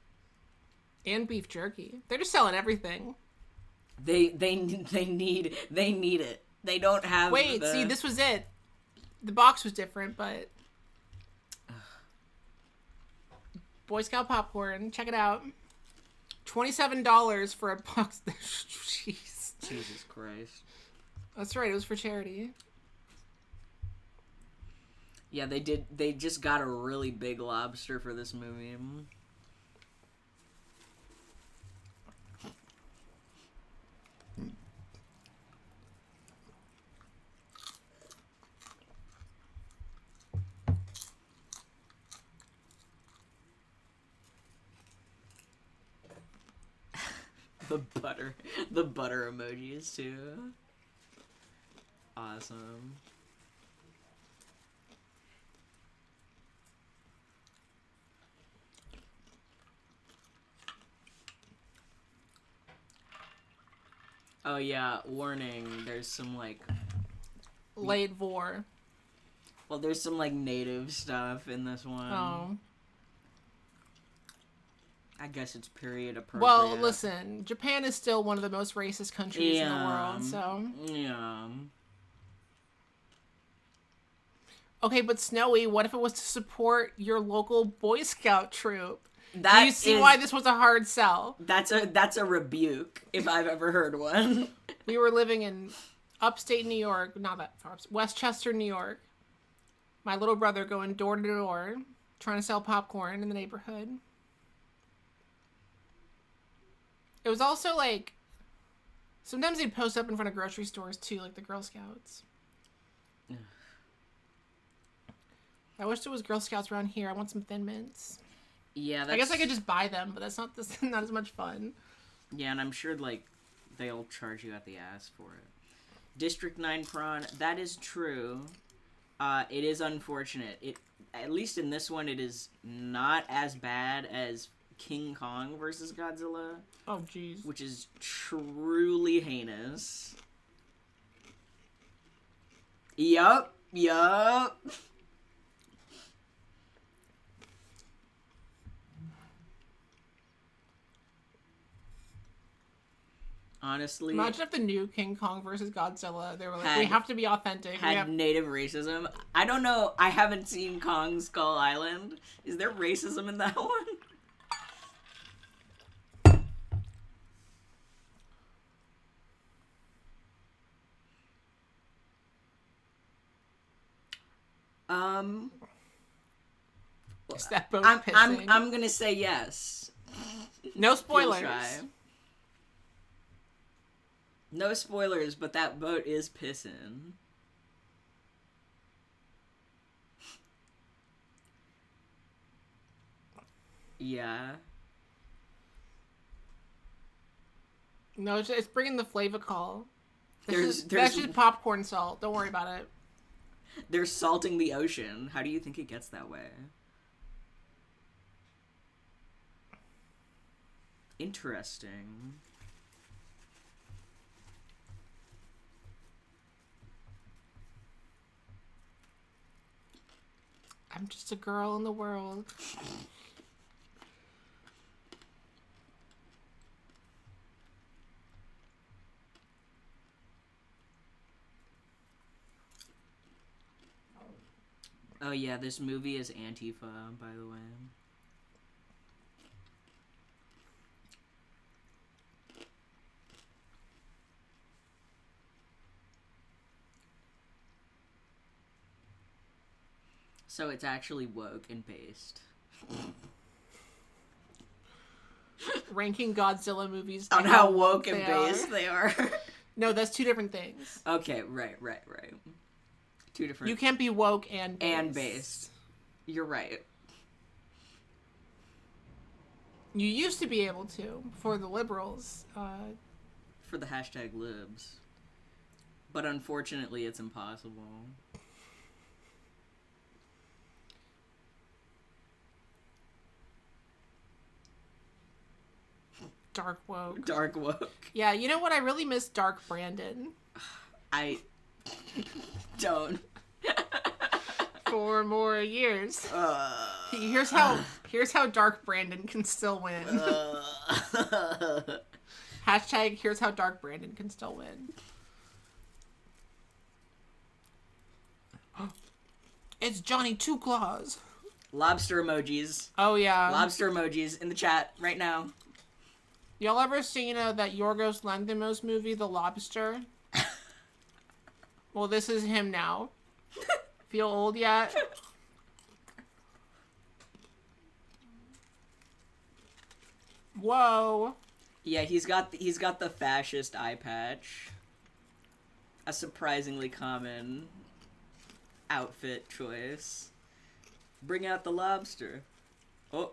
And beef jerky. They're just selling everything. They need it. They don't have Wait, see, this was it. The box was different, but... Boy Scout popcorn. Check it out. $27 for a box. Jeez. Jesus Christ. That's right, it was for charity. Yeah, they just got a really big lobster for this movie. The butter emojis too. Awesome. Oh yeah, warning, there's some like... Late vor. Well, there's some like native stuff in this one. Oh. I guess it's period appropriate. Well, listen, Japan is still one of the most racist countries in the world, so... Yeah. Okay, but Snowy, what if it was to support your local Boy Scout troop? Do you see why this was a hard sell? That's a rebuke, if I've ever heard one. We were living in upstate New York, not that far, Westchester, New York. My little brother going door to door, trying to sell popcorn in the neighborhood. It was also like, sometimes they'd post up in front of grocery stores too, like the Girl Scouts. I wish there was Girl Scouts around here. I want some Thin Mints. Yeah, I guess I could just buy them, but that's not as much fun. Yeah, and I'm sure like they'll charge you at the ass for it. District 9 prawn, that is true. It is unfortunate. At least in this one, it is not as bad as King Kong versus Godzilla. Oh, jeez. Which is truly heinous. Yup. Honestly, imagine if the new King Kong versus Godzilla, they were like, we have to be authentic. Had native racism. I don't know. I haven't seen Kong Skull Island. Is there racism in that one? Is that boat I'm pissing? I'm gonna say yes. No Feel spoilers. shy. No spoilers, but that boat is pissin'. Yeah. No, it's bringing the flavacol. There's That's just popcorn salt. Don't worry about it. They're salting the ocean. How do you think it gets that way? Interesting. I'm just a girl in the world. Oh yeah, this movie is Antifa, by the way. So it's actually woke and based. Ranking Godzilla movies On how woke and based they are. No, that's two different things. Okay, right. Two different. You can't be woke and based. And based. You're right. You used to be able to before the liberals. For the hashtag libs. But unfortunately, it's impossible. Dark woke. Dark woke. Yeah, you know what? I really miss Dark Brandon. I don't. 4 more years. Here's how Dark Brandon can still win. Hashtag here's how Dark Brandon can still win. It's Johnny Two Claws. Lobster emojis. Oh yeah. Lobster emojis in the chat right now. Y'all ever seen that Yorgos Lanthimos movie, The Lobster? Well, this is him now. Feel old yet? Whoa. Yeah, he's got the fascist eye patch. A surprisingly common outfit choice. Bring out the lobster. Oh.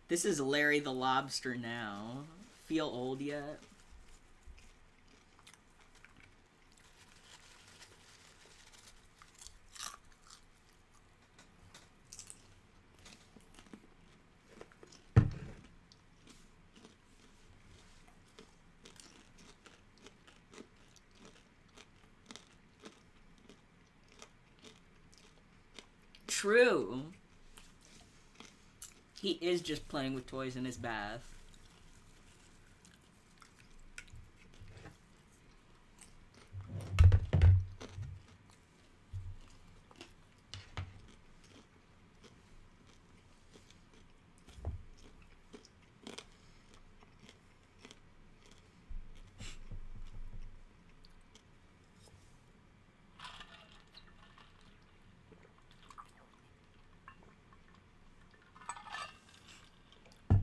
This is Larry the Lobster now. Feel old yet? True. He is just playing with toys in his bath.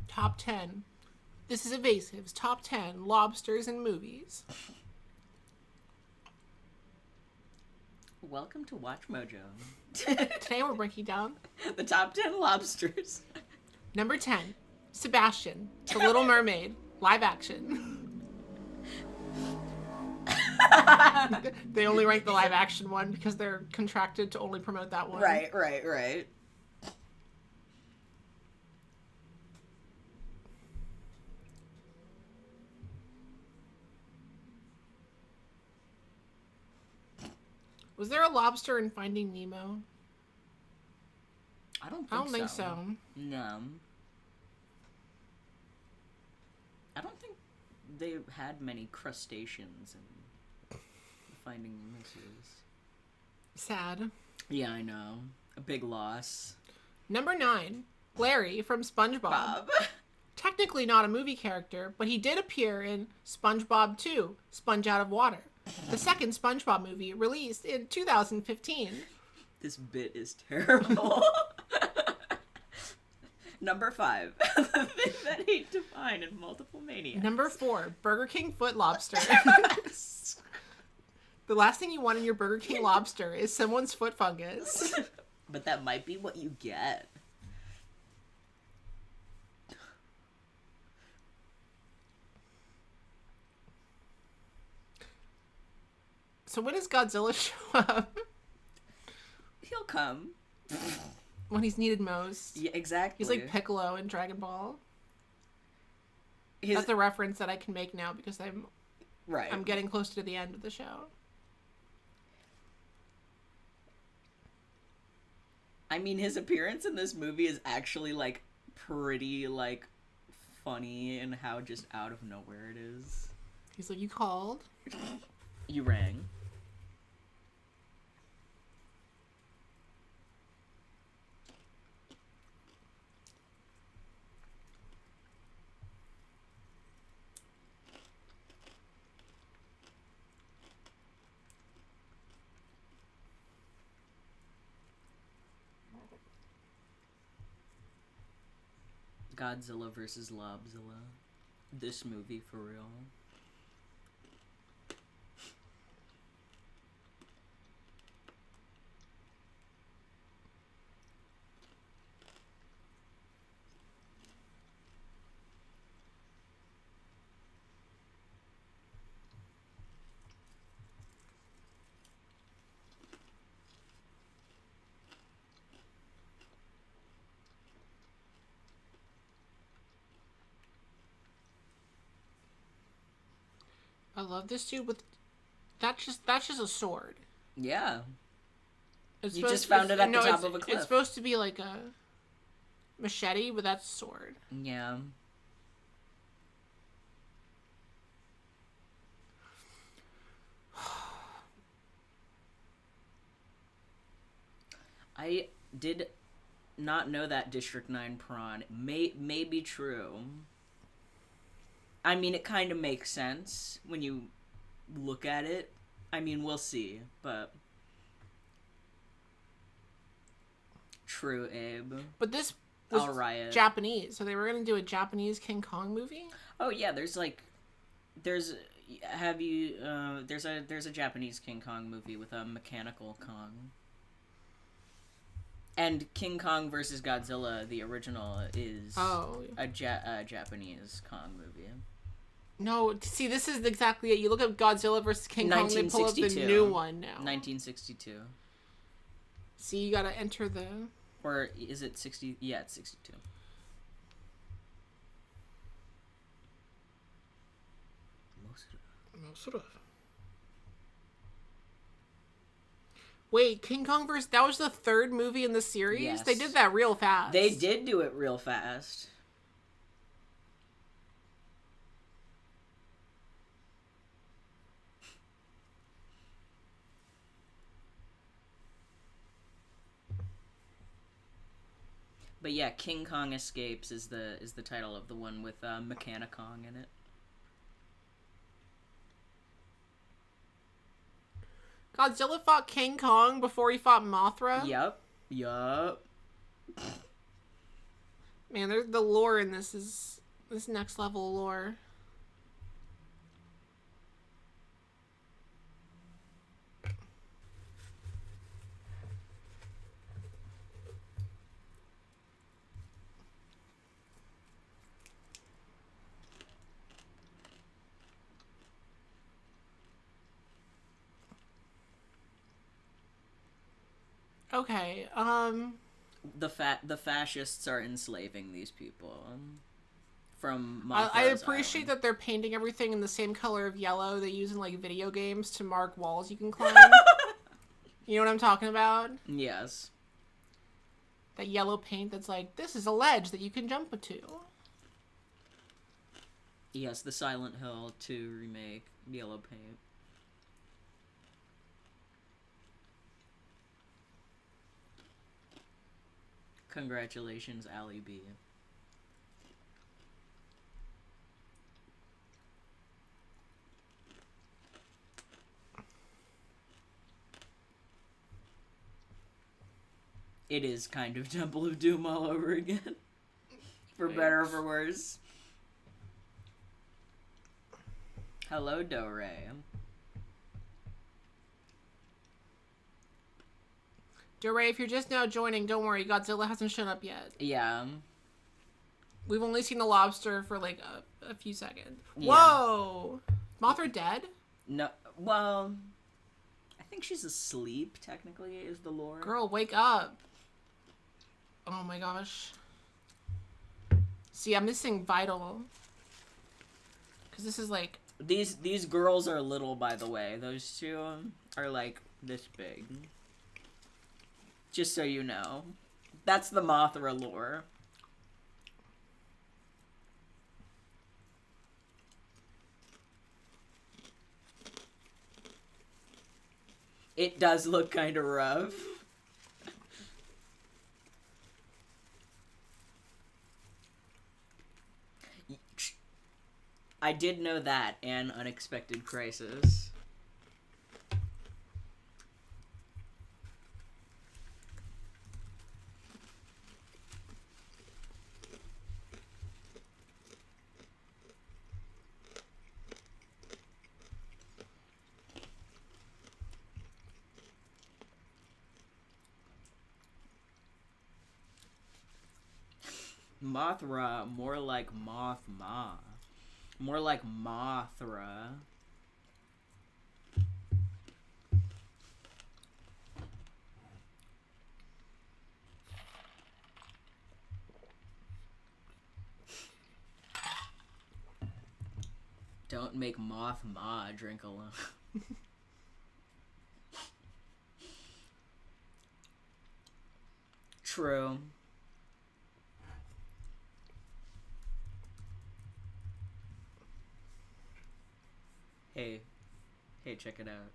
Top 10. This is Evasive's Top 10 Lobsters in Movies. Welcome to Watch Mojo. Today we're breaking down the top 10 lobsters. Number 10, Sebastian, The Little Mermaid, live action. They only rank the live action one because they're contracted to only promote that one. Right. Was there a lobster in Finding Nemo? I don't think so. No. I don't think they had many crustaceans in Finding Nemo series. Sad. Yeah, I know. A big loss. Number 9, Larry from SpongeBob. Bob. Technically not a movie character, but he did appear in SpongeBob 2, Sponge Out of Water, the second SpongeBob movie released in 2015. This bit is terrible. Number 5. The thing that hate to find in multiple maniacs. Number 4, Burger King foot lobster. The last thing you want in your Burger King lobster is someone's foot fungus. But that might be what you get. So when does Godzilla show up? He'll come. When he's needed most. Yeah, exactly. He's like Piccolo in Dragon Ball. His... That's a reference that I can make now because right. I'm getting close to the end of the show. I mean, his appearance in this movie is actually, like, pretty, like, funny in how just out of nowhere it is. He's like, you called? You rang. Godzilla versus Lobzilla. This movie for real. I love this dude with that's just a sword. Yeah. It's you just found it at the top of a cliff. It's supposed to be like a machete, but that's a sword. Yeah. I did not know that District 9 prawn may be true. I mean, it kind of makes sense when you look at it. I mean, we'll see, but... True, Abe. But this was I'll riot. Japanese, so they were going to do a Japanese King Kong movie? Oh, yeah, there's a Japanese King Kong movie with a mechanical Kong. And King Kong versus Godzilla, the original, is a Japanese Kong movie. No, see, this is exactly it. You look at Godzilla versus King Kong, they pull up the new one now. 1962. See, you gotta enter the... Or is it 60? Yeah, it's 62. Wait, King Kong versus... That was the third movie in the series? Yes. They did that real fast. They did do it real fast. But yeah, King Kong Escapes is the title of the one with Mechanicong in it. Godzilla fought King Kong before he fought Mothra? Yup. Man, the lore in this is... This next level lore. Okay, The fascists are enslaving these people. From I appreciate that they're painting everything in the same color of yellow they use in, like, video games to mark walls you can climb. You know what I'm talking about? Yes. That yellow paint that's like, this is a ledge that you can jump to. Yes, the Silent Hill 2 remake, yellow paint. Congratulations, Ali B. It is kind of Temple of Doom all over again. For better or for worse. Hello, Do-Ray. Do-Ray, if you're just now joining, don't worry. Godzilla hasn't shown up yet. Yeah. We've only seen the lobster for like a few seconds. Yeah. Whoa! Mothra dead? No, well, I think she's asleep, technically, is the lore. Girl, wake up. Oh my gosh. See, I'm missing Vital. Because this is like... These girls are little, by the way. Those two are like this big. Just so you know. That's the Mothra lore. It does look kind of rough. I did know that, and Unexpected Crisis. Mothra, more like Mothma. More like Mothra. Don't make Mothma drink alone. True. Hey, check it out.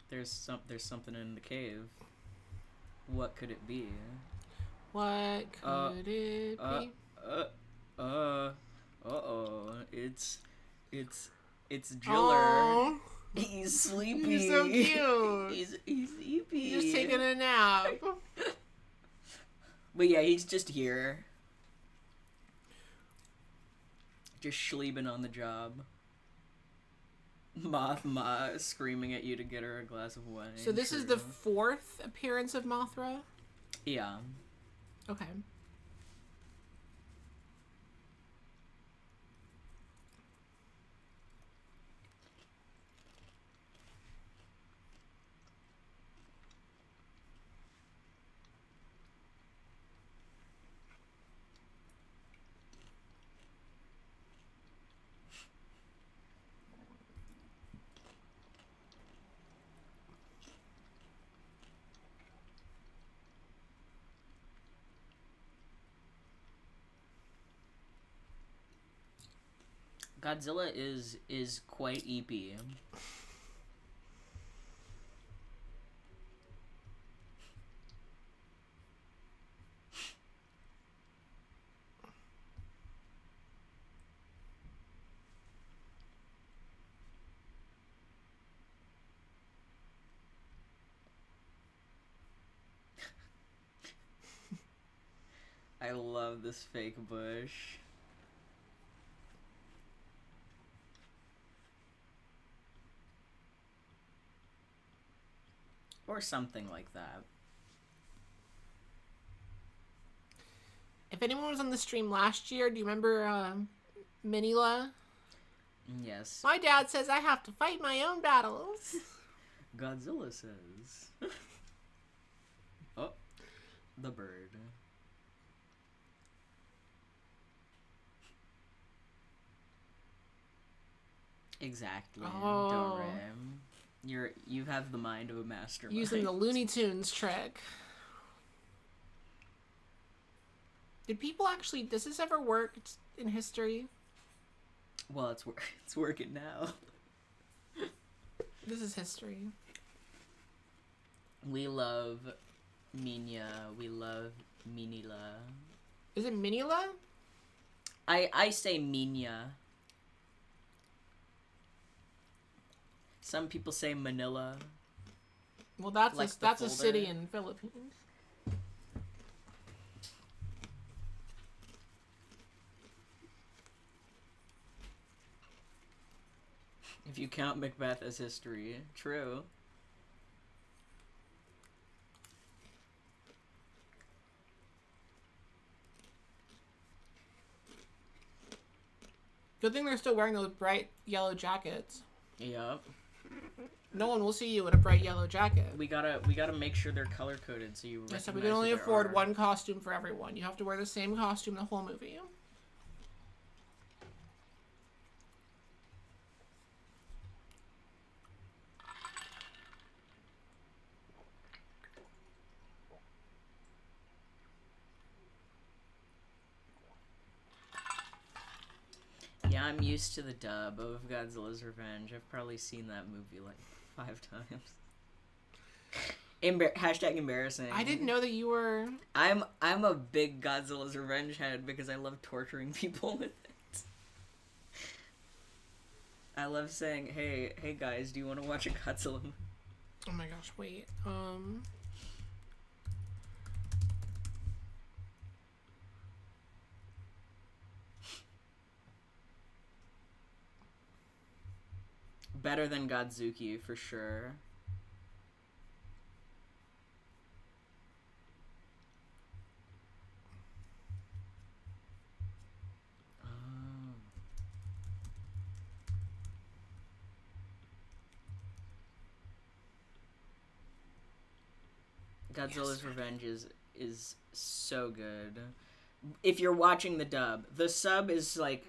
There's something in the cave. What could it be? What could it be? It's Jiller. Aww. He's sleepy. He's so cute. He's sleepy. He's just taking a nap. But yeah, he's just here. Just schleebing on the job. Mothma screaming at you to get her a glass of wine. So this is the 4th appearance of Mothra? Yeah. Okay. Godzilla is quite eepy. I love this fake bush. Or something like that. If anyone was on the stream last year, do you remember Minila? Yes. My dad says I have to fight my own battles. Godzilla says. Oh, the bird. Exactly. Oh. You have the mind of a mastermind. Using the Looney Tunes trick. Did people actually... Does this ever work in history? Well, it's working now. This is history. We love Minya. We love Minila. Is it Minila? I say Minya. Some people say Manila. Well, that's like a city in Philippines. If you count Macbeth as history, true. Good thing they're still wearing those bright yellow jackets. Yep. No one will see you in a bright yellow jacket. We gotta make sure they're color coded so you recognize. So we can only afford one costume for everyone. You have to wear the same costume the whole movie. Yeah, I'm used to the dub of Godzilla's Revenge. I've probably seen that movie like 5 times. Hashtag embarrassing. I didn't know that you were... I'm a big Godzilla's Revenge head because I love torturing people with it. I love saying, hey guys, do you want to watch a Godzilla movie? Oh my gosh, wait. Better than Godzuki, for sure. Godzilla's Revenge is so good. If you're watching the dub, the sub is like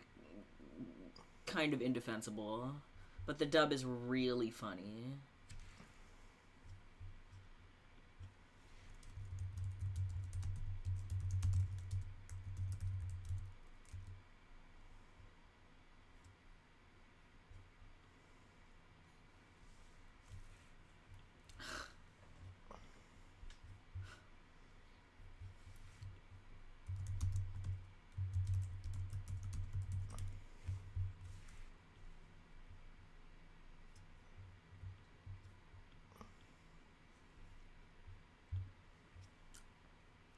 kind of indefensible, but the dub is really funny.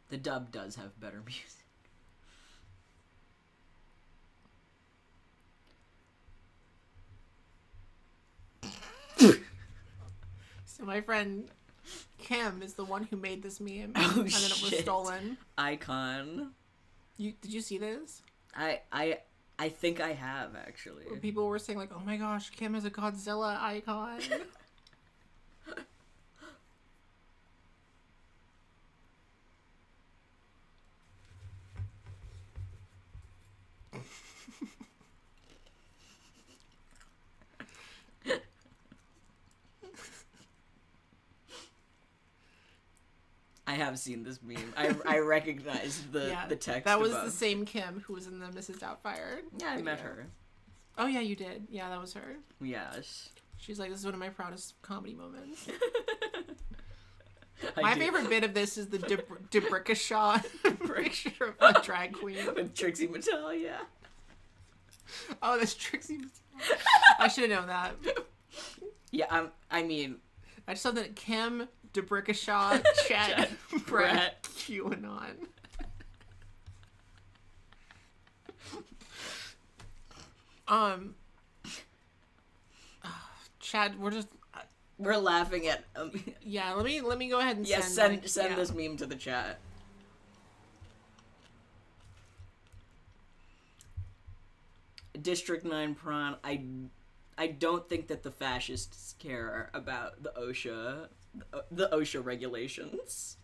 The dub does have better music. So my friend Kim is the one who made this meme. Oh, and then it was stolen. Icon. Did you see this? I think I have, actually. Where people were saying like, oh my gosh, Kim is a Godzilla icon. I have seen this meme. I recognize the text. That was above. the same Kim who was in the Mrs. Doubtfire. Yeah, I met her. Oh yeah, you did. Yeah, that was her. Yes. She's like, this is one of my proudest comedy moments. My favorite bit of this is the Debrica shot picture of a drag queen. With Trixie Mattel, yeah. Oh, that's Trixie Mattel. I should have known that. Yeah, I mean... I just saw that Kim, Debrica shot, Chet, Brett, QAnon. Chad, we're laughing at yeah, let me go ahead and send this meme to the chat. District 9 prawn. I don't think that the fascists care about the OSHA regulations.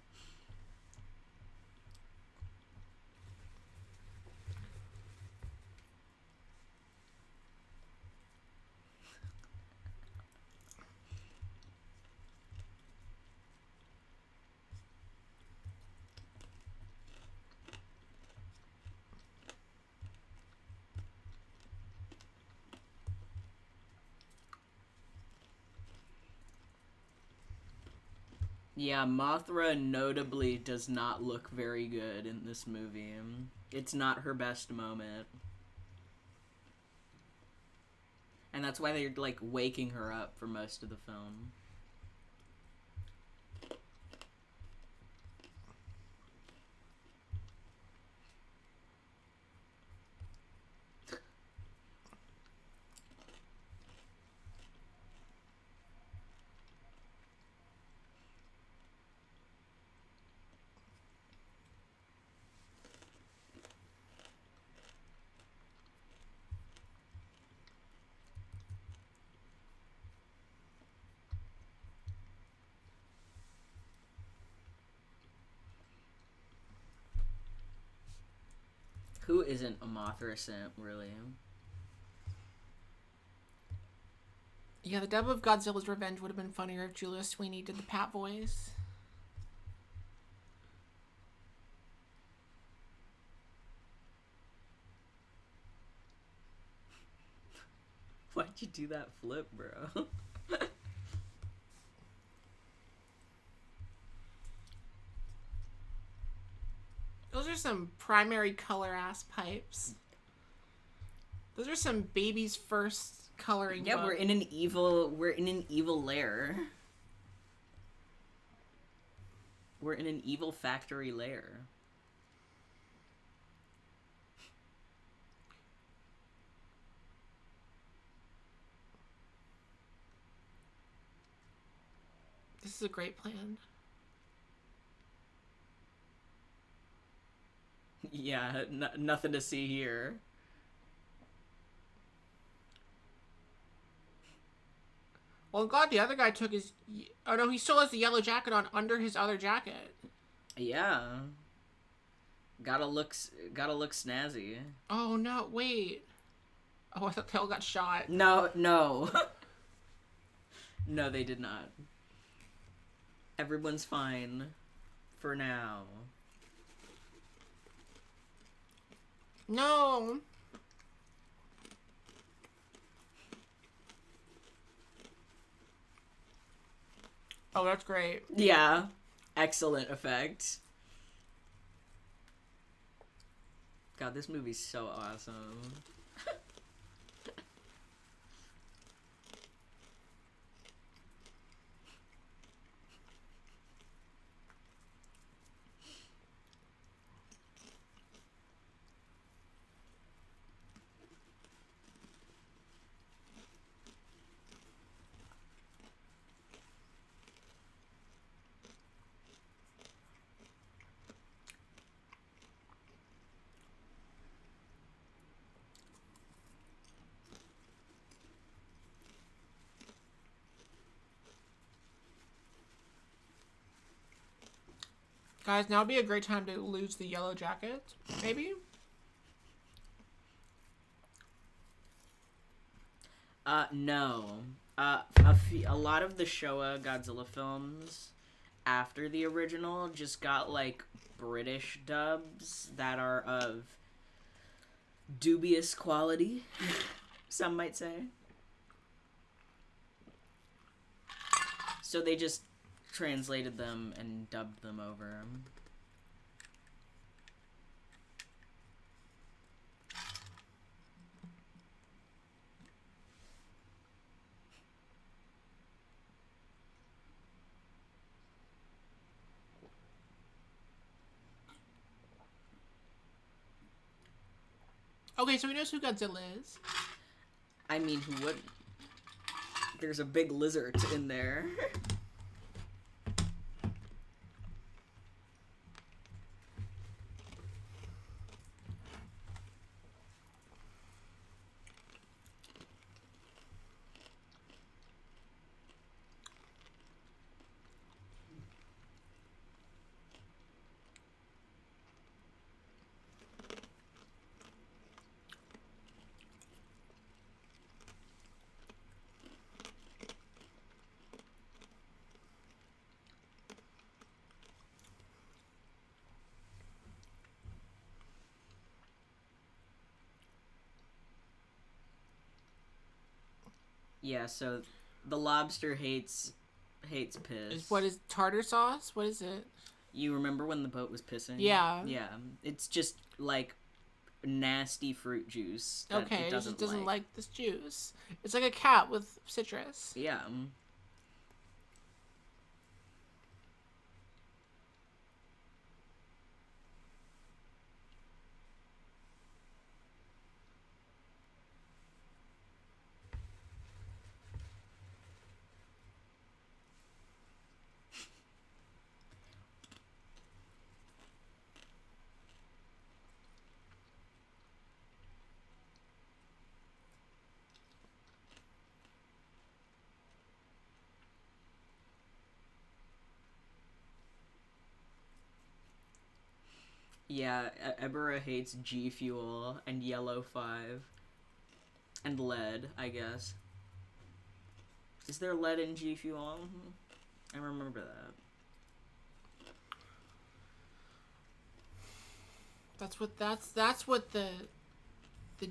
Yeah, Mothra notably does not look very good in this movie. It's not her best moment. And that's why they're, like, waking her up for most of the film. Who isn't a Mothra simp, really? Yeah, the dub of Godzilla's Revenge would have been funnier if Julia Sweeney did the Pat voice. Why'd you do that flip, bro? Those are some primary color ass pipes. Those are some baby's first coloring. Yeah, book. we're in an evil lair. We're in an evil factory lair. This is a great plan. Yeah, nothing to see here. Well, God, the other guy took his... Oh, no, he still has the yellow jacket on under his other jacket. Yeah. Gotta look snazzy. Oh, no, wait. Oh, I thought they all got shot. No. No, they did not. Everyone's fine. For now. No. Oh, that's great. Yeah. Excellent effect. God, this movie's so awesome. Guys, now would be a great time to lose the yellow jacket. Maybe? No. A lot of the Showa Godzilla films after the original just got, like, British dubs that are of dubious quality, some might say. So they just translated them and dubbed them over. Okay, so he knows who Godzilla is. I mean, who wouldn't? There's a big lizard in there. Yeah, so the lobster hates piss. What is tartar sauce? What is it? You remember when the boat was pissing? Yeah. Yeah. It's just like nasty fruit juice. That Okay, it just doesn't like this juice. It's like a cat with citrus. Yeah. Yeah, Ebirah hates G Fuel and Yellow 5 and lead, I guess. Is there lead in G Fuel? I remember that. That's what the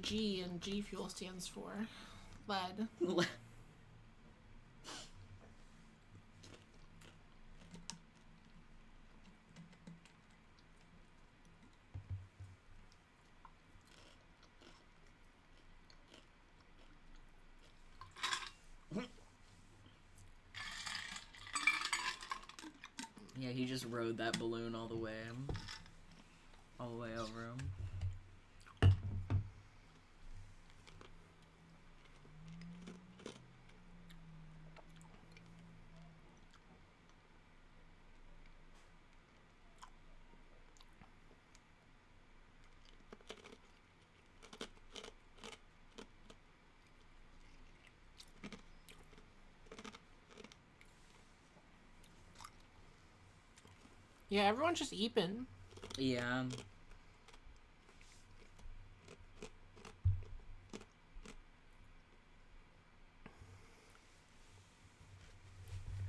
G in G Fuel stands for. Lead. Yeah, he just rode that balloon all the way over him. Yeah, everyone's just eeping. Yeah.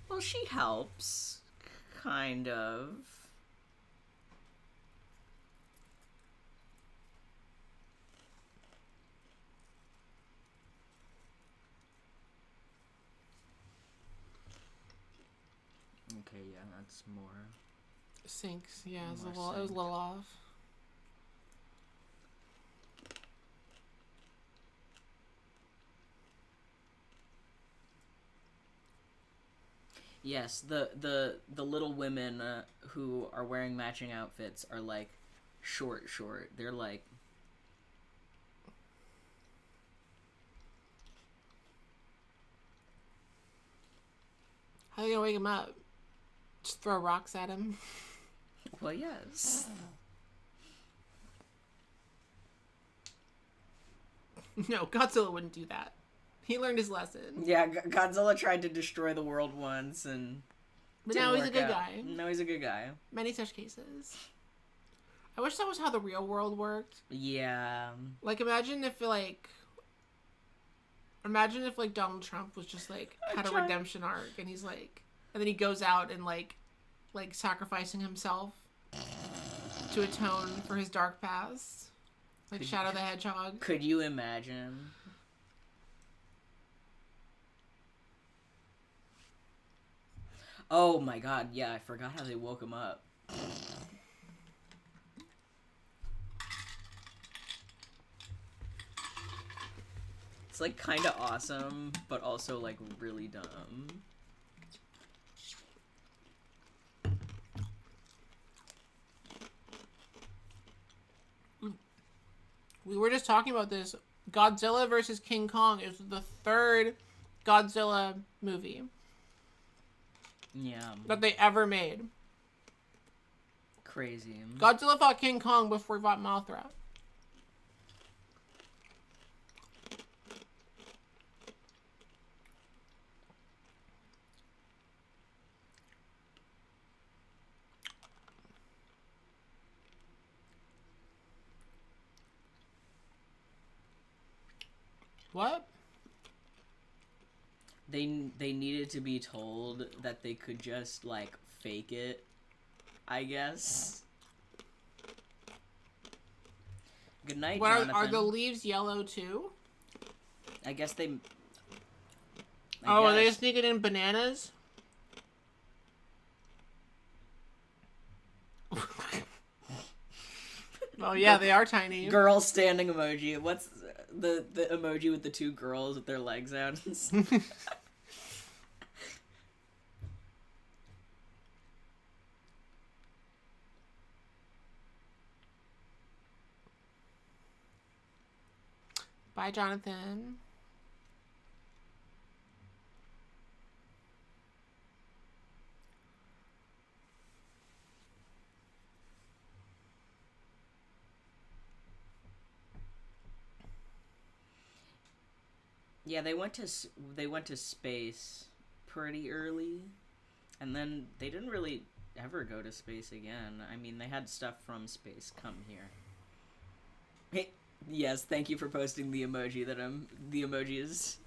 Well, she helps. Kind of. Okay, yeah, that's more. Sinks, yeah, it was More a little off. Yes, the little women who are wearing matching outfits are like short. They're like. How are you gonna wake him up? Just throw rocks at him? Well, yes. No, Godzilla wouldn't do that. He learned his lesson. Yeah, Godzilla tried to destroy the world once, and But now he's a good guy. No, he's a good guy. Many such cases. I wish that was how the real world worked. Yeah. Like, imagine if Donald Trump was just like had a redemption arc, and he's like, and then he goes out and like sacrificing himself to atone for his dark past, like Shadow the Hedgehog. Could you imagine? Oh my god, yeah, I forgot how they woke him up. It's like kind of awesome, but also like really dumb. We were just talking about this. Godzilla versus King Kong is the third Godzilla movie. Yeah. That they ever made. Crazy. Godzilla fought King Kong before he fought Mothra. What? They needed to be told that they could just like fake it, I guess. Good night, Jonathan. Are the leaves yellow too? I guess they. Are they sneaking in bananas? Oh yeah, they are tiny. Girl standing emoji. What's the emoji with the two girls with their legs out? Bye, Jonathan. Yeah, they went to space pretty early, and then they didn't really ever go to space again. I mean, they had stuff from space come here. Hey, yes, thank you for posting the emoji that the emoji is.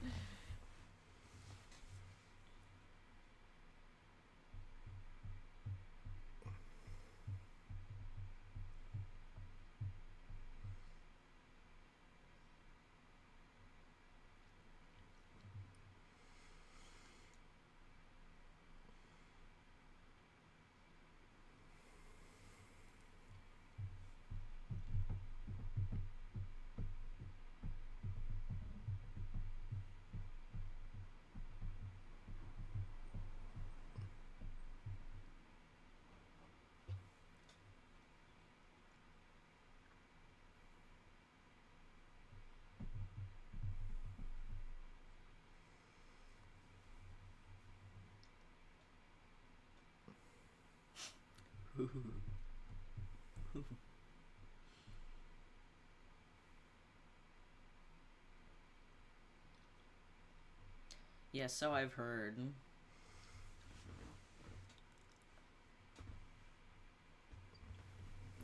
Yeah, so I've heard.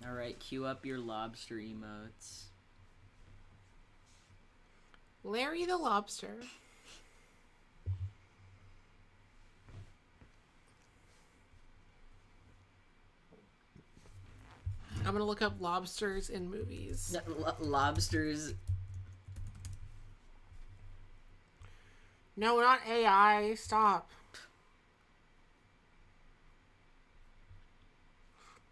Alright, cue up your lobster emotes. Larry the Lobster. I'm gonna look up lobsters in movies. Lobsters. No, not AI. Stop.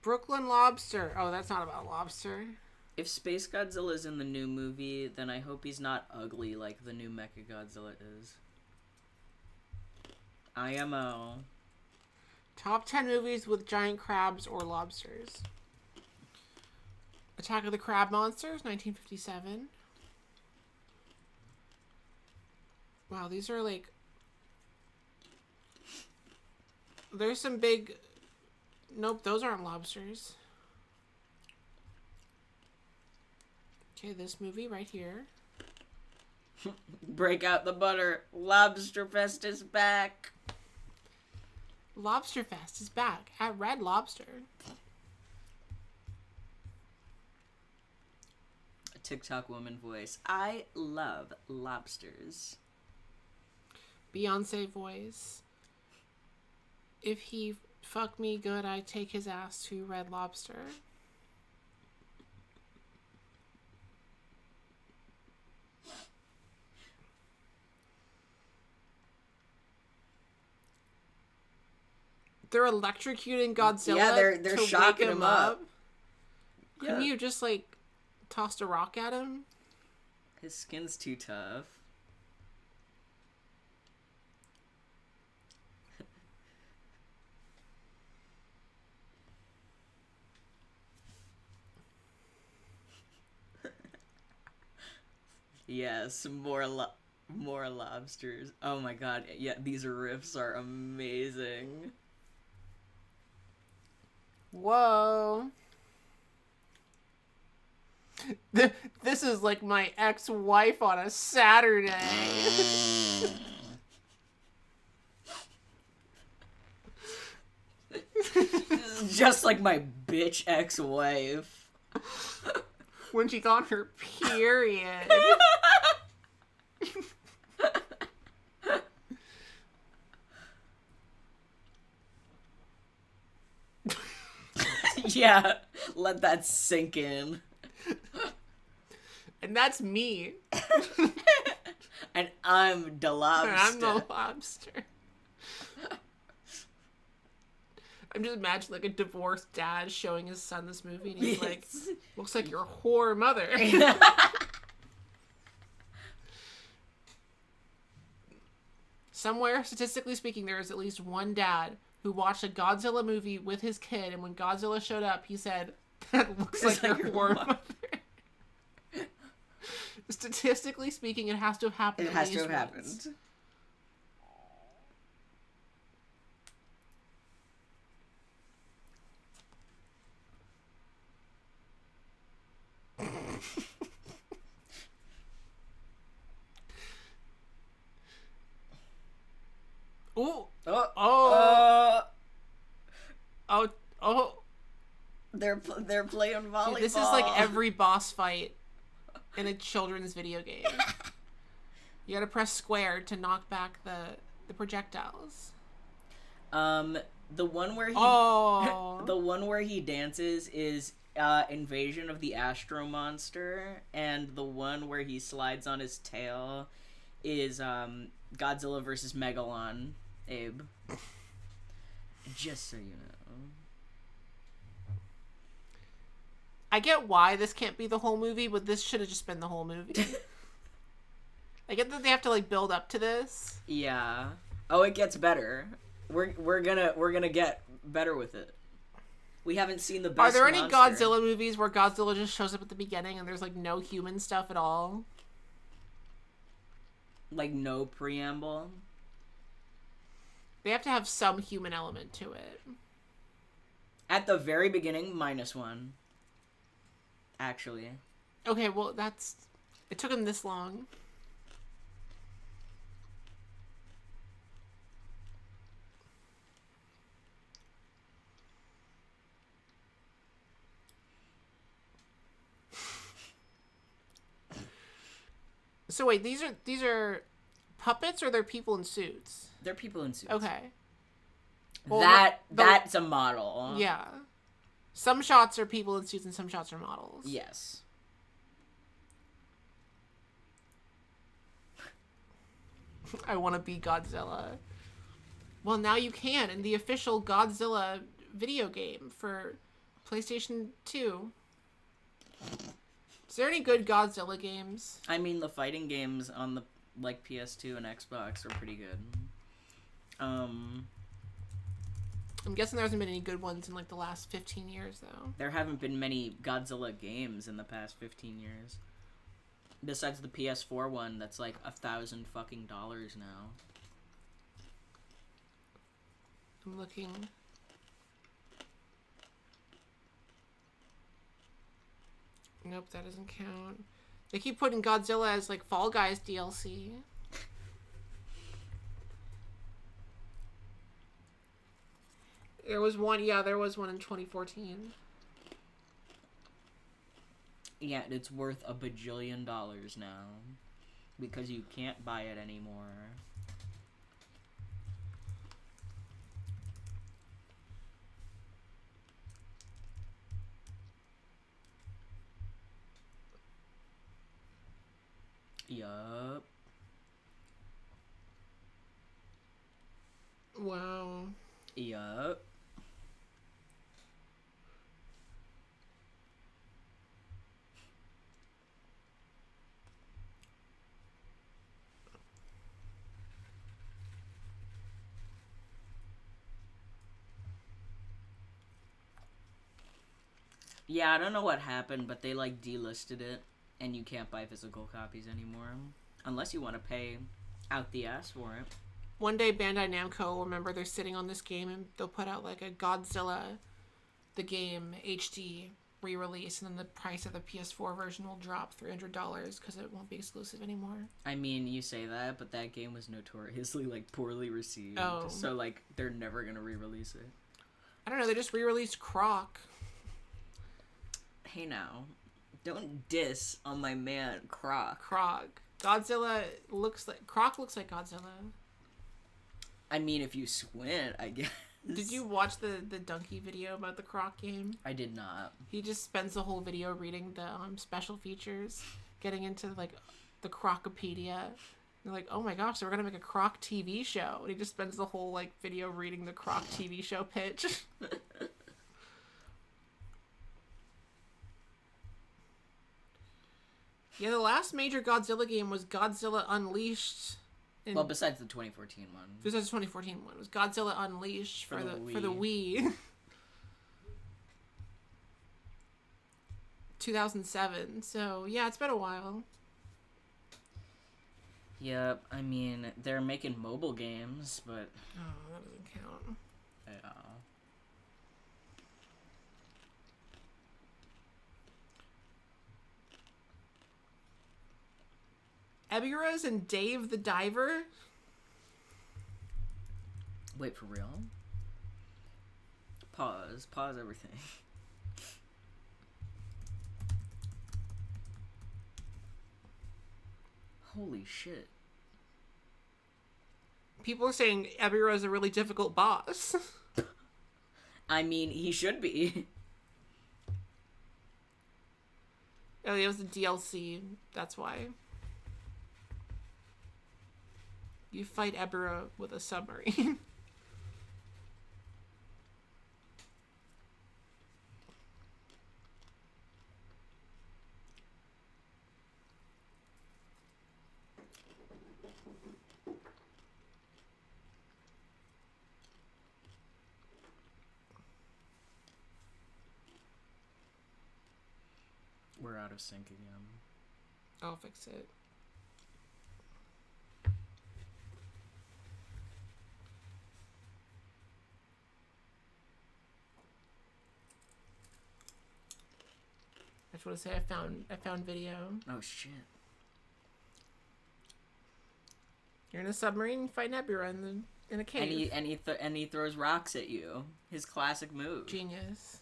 Brooklyn Lobster. Oh, that's not about lobster. If Space Godzilla's in the new movie, then I hope he's not ugly like the new Mechagodzilla is. IMO. Top 10 movies with giant crabs or lobsters. Attack of the Crab Monsters, 1957. Wow, these are like... There's some big... Nope, those aren't lobsters. Okay, this movie right here. Break out the butter. Lobster Fest is back. Lobster Fest is back at Red Lobster. A TikTok woman voice. I love lobsters. Beyonce voice. If he fuck me good, I take his ass to Red Lobster. They're electrocuting Godzilla. Yeah, they're to shocking wake him up. Couldn't Yeah. you just like tossed a rock at him? His skin's too tough. Yes, more lobsters. Oh my god, yeah, these riffs are amazing. Whoa. This is like my ex-wife on a Saturday. Just like my bitch ex-wife. When she's on her period. Yeah, let that sink in. And that's me. And I'm the lobster. I'm the lobster. I'm just imagining like a divorced dad showing his son this movie and he's like, looks like your whore mother. Somewhere, statistically speaking, there is at least one dad who watched a Godzilla movie with his kid, and when Godzilla showed up, he said, that looks like your whore mother. Statistically speaking, it has to have happened. It has to have happened. Ooh. Oh. Oh. Oh, They're playing volleyball. See, this is like every boss fight in a children's video game. You gotta press square to knock back the projectiles. The one where he the one where he dances is Invasion of the Astro Monster, and the one where he slides on his tail is Godzilla versus Megalon. Abe, just so you know. I get why this can't be the whole movie, but this should have just been the whole movie. I get that they have to like build up to this. Yeah. Oh, it gets better. We're gonna get better with it. We haven't seen the best. Are there any monster. Godzilla movies where Godzilla just shows up at the beginning and there's like no human stuff at all? Like no preamble? They have to have some human element to it. At the very beginning, -1. Actually. Okay, well it took him this long. So wait, these are puppets or they're people in suits? They're people in suits. Okay. Well, that's a model. Yeah. Some shots are people in suits and some shots are models. Yes. I want to be Godzilla. Well, now you can in the official Godzilla video game for PlayStation 2. Is there any good Godzilla games? I mean, the fighting games on the like PS2 and Xbox are pretty good. I'm guessing there hasn't been any good ones in like the last 15 years, though. There haven't been many Godzilla games in the past 15 years. Besides the PS4 one, that's like $1,000 fucking now. I'm looking. Nope, that doesn't count. They keep putting Godzilla as like Fall Guys DLC. There was one in 2014. Yeah, it's worth $1 bajillion now. Because you can't buy it anymore. Yup. Wow. Yup. Yeah, I don't know what happened, but they like delisted it. And you can't buy physical copies anymore. Unless you want to pay out the ass for it. One day Bandai Namco will remember they're sitting on this game and they'll put out like a Godzilla, the game, HD re-release. And then the price of the PS4 version will drop $300 because it won't be exclusive anymore. I mean, you say that, but that game was notoriously like poorly received. Oh. So like they're never going to re-release it. I don't know, they just re-released Croc. Hey now. Don't diss on my man, Croc. Croc. Godzilla looks like... Croc looks like Godzilla. I mean, if you squint, I guess. Did you watch the Donkey video about the Croc game? I did not. He just spends the whole video reading the special features, getting into, like, the Crocopedia. They're like, oh my gosh, so we're gonna make a Croc TV show. And he just spends the whole, like, video reading the Croc TV show pitch. Yeah, the last major Godzilla game was Godzilla Unleashed. Well, besides the 2014 one. Besides the 2014 one. It was Godzilla Unleashed for the Wii. 2007. So, yeah, it's been a while. Yep, I mean, they're making mobile games, but... Oh, that doesn't count. Yeah. Ebirah's and Dave the Diver. Wait, for real? Pause everything. Holy shit. People are saying Ebirah is a really difficult boss. I mean, he should be. Oh, it was a DLC. That's why. You fight Ebirah with a submarine. We're out of sync again. I'll fix it. I just want to say I found video. Oh shit. You're in a submarine fighting Ebirah in a cave. And he throws rocks at you. His classic move. Genius.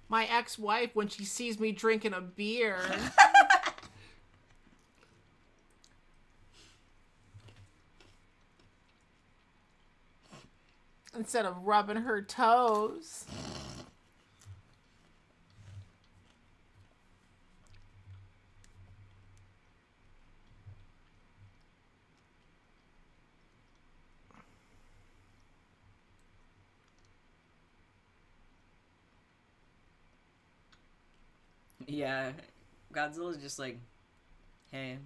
My ex-wife, when she sees me drinking a beer. Instead of rubbing her toes. Yeah, Godzilla's just like, hey.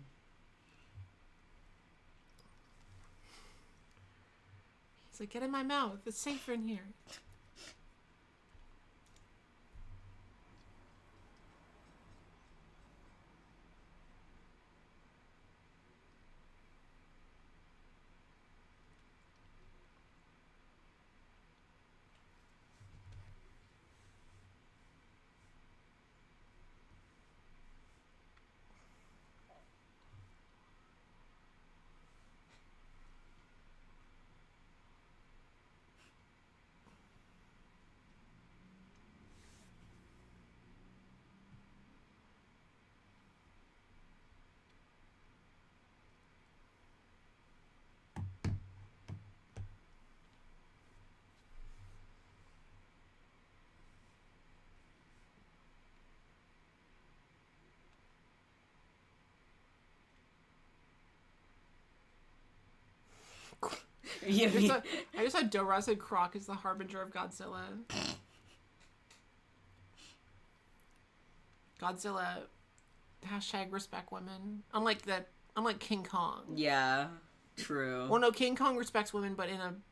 He's like, get in my mouth. It's safer in here. Yeah, I just thought Dora said Croc is the harbinger of Godzilla. Godzilla # respect women. Unlike King Kong. Yeah, true. Well, no, King Kong respects women, but in an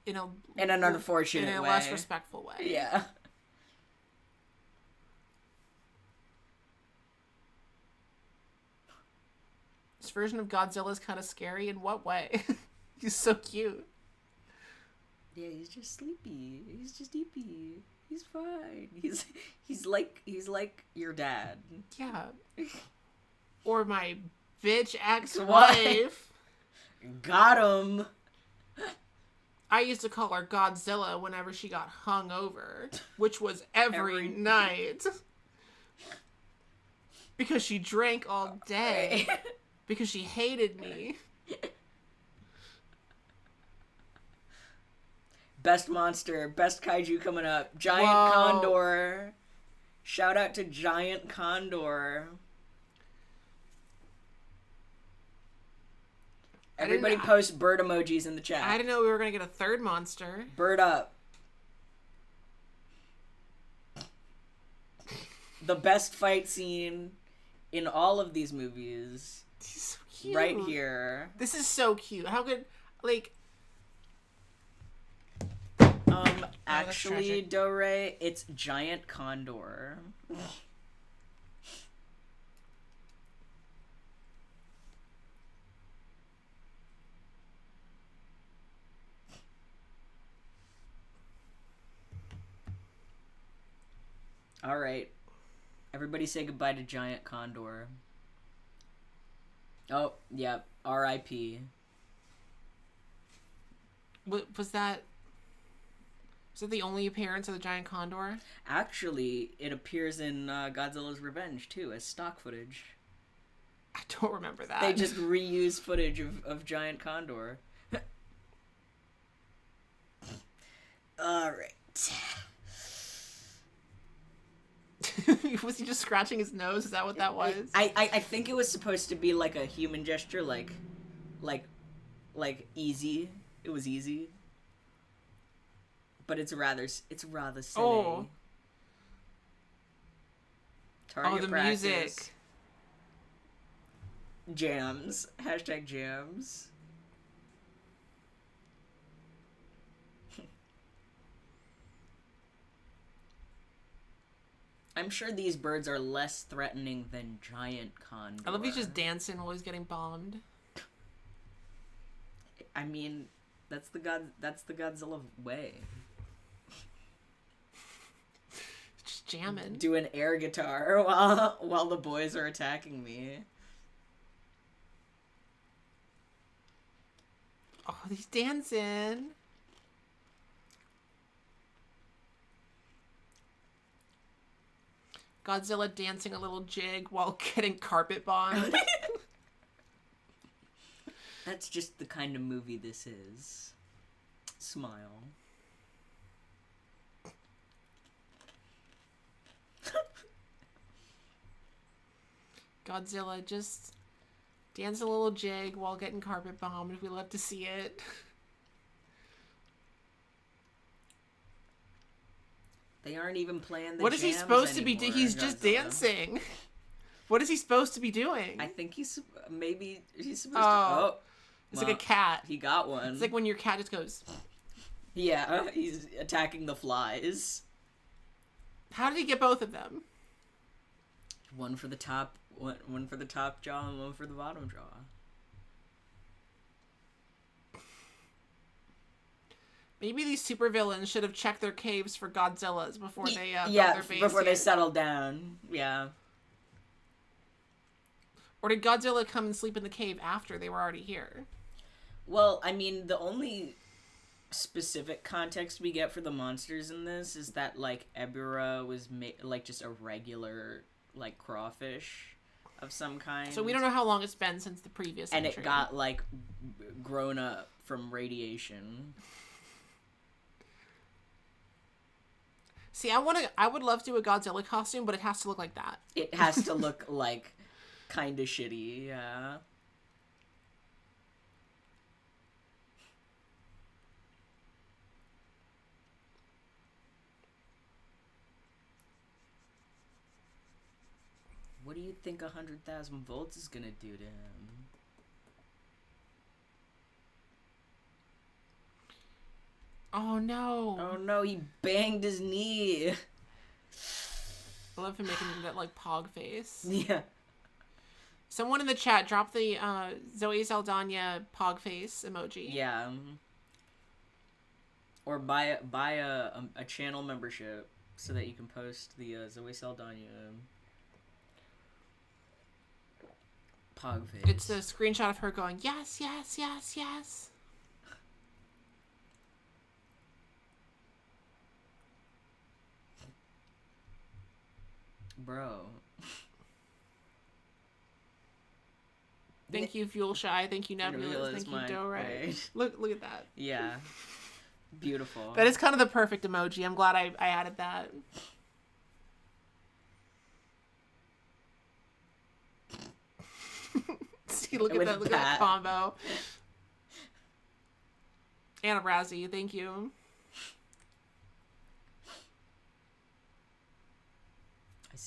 unfortunate way. In a less respectful way. Yeah. This version of Godzilla is kind of scary. In what way? He's so cute. Yeah, he's just sleepy. He's just sleepy. He's fine. He's like your dad. Yeah. Or my bitch ex-wife. Got him. I used to call her Godzilla whenever she got hung over, which was every night. Because she drank all day. Because she hated me. Best monster, best kaiju coming up. Giant Condor. Shout out to Giant Condor. Everybody post bird emojis in the chat. I didn't know we were going to get a third monster. Bird up. The best fight scene in all of these movies. He's so cute. Right here. This is so cute. How could, like... Actually, tragic. Dore, it's giant condor. All right, everybody say goodbye to giant condor. Oh, yeah, R.I.P. Was that the only appearance of the giant condor? Actually, it appears in Godzilla's Revenge too as stock footage. I don't remember that. They just reuse footage of giant condor. All right. Was he just scratching his nose? Is that what that was? I think it was supposed to be like a human gesture, like easy. It was easy, but it's rather silly. Oh. Target the practice. music. Jams. Hashtag jams. I'm sure these birds are less threatening than giant condor. I love he's just dancing while he's getting bombed. I mean, that's the Godzilla way. Just jamming. Do an air guitar while the boys are attacking me. Oh, he's dancing. Godzilla dancing a little jig while getting carpet bombed. That's just the kind of movie this is. Smile. Godzilla just dance a little jig while getting carpet bombed. We love to see it. They aren't even playing the What is he jams supposed to be anymore, doing? He's just Godzilla. dancing. What is he supposed to be doing? I think he's supposed to. Oh. Oh, It's like a cat. He got one. It's like when your cat just goes. Yeah, he's attacking the flies. How did he get both of them? One for the top, one for the top jaw, and one for the bottom jaw. Maybe these supervillains should have checked their caves for Godzillas before they built yeah, their base before they here. settled down. Yeah. Or did Godzilla come and sleep in the cave after they were already here? Well, I mean, the only specific context we get for the monsters in this is that, like, Ebirah was like just a regular, like, crawfish of some kind. So we don't know how long it's been since the previous and entry. it got, like, grown up from radiation. See, I would love to do a Godzilla costume, but it has to look like that. It has to look, like, kind of shitty, yeah. What do you think 100,000 volts is gonna do to him? Oh no. Oh no, he banged his knee. I love him making that, like, pog face. Yeah. Someone in the chat dropped the Zoe Saldana pog face emoji. Yeah. Or buy a channel membership so that you can post the Zoe Saldana pog face. It's a screenshot of her going, yes, yes, yes, yes. Bro. Thank you, Fuel Shy. Thank you, Nebulous. Nebulous, Thank you, Do Right. right. Look at that. Yeah. Beautiful. That is kind of the perfect emoji. I'm glad I added that. See, look at that combo. Anna Razzie, thank you.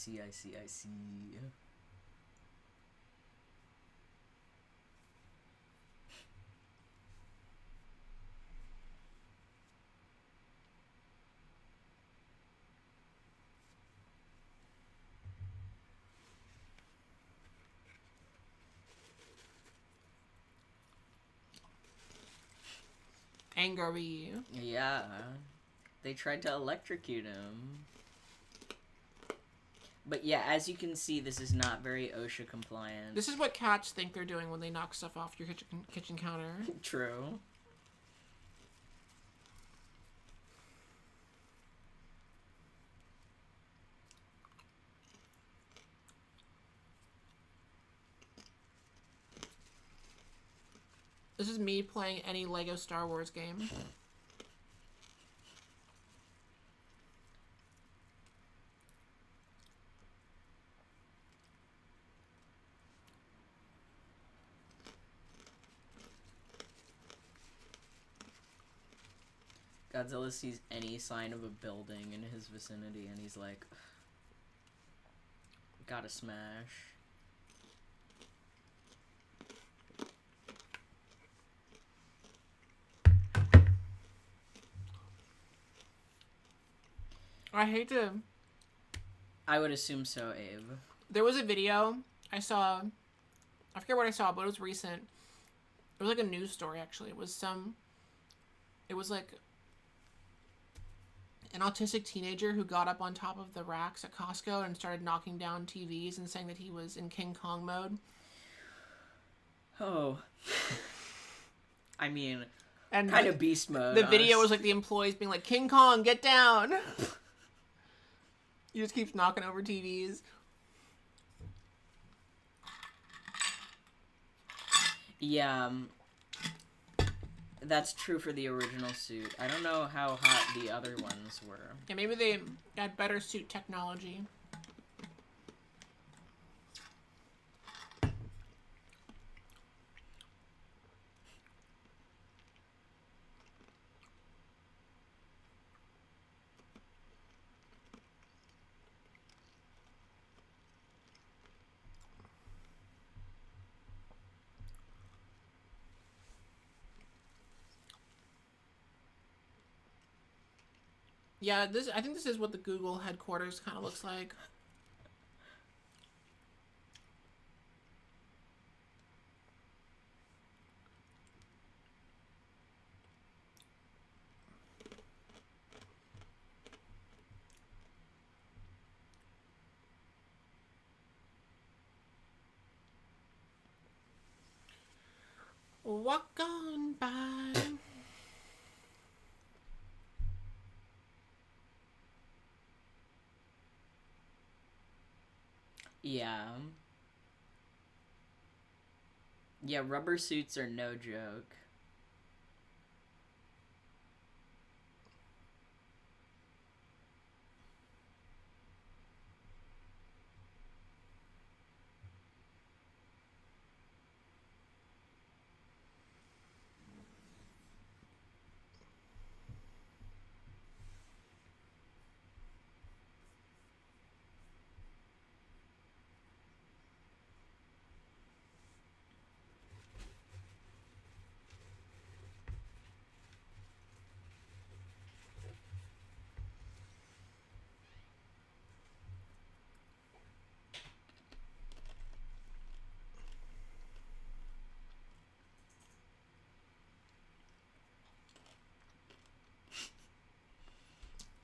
I see. Angry. Yeah. They tried to electrocute him. But yeah, as you can see, this is not very OSHA compliant. This is what cats think they're doing when they knock stuff off your kitchen counter. True. This is me playing any Lego Star Wars game. Godzilla sees any sign of a building in his vicinity and he's like, gotta smash. I hate to... I would assume so, Abe. There was a video I saw... I forget what I saw, but it was recent. It was like a news story, actually. It was like an autistic teenager who got up on top of the racks at Costco and started knocking down TVs and saying that he was in King Kong mode. Oh. I mean, and kind of beast mode. The video was like the employees being like, King Kong, get down! He just keeps knocking over TVs. Yeah, that's true for the original suit. I don't know how hot the other ones were. Yeah, maybe they had better suit technology. Yeah, I think this is what the Google headquarters kind of looks like. Walk on by. Yeah. Yeah, rubber suits are no joke.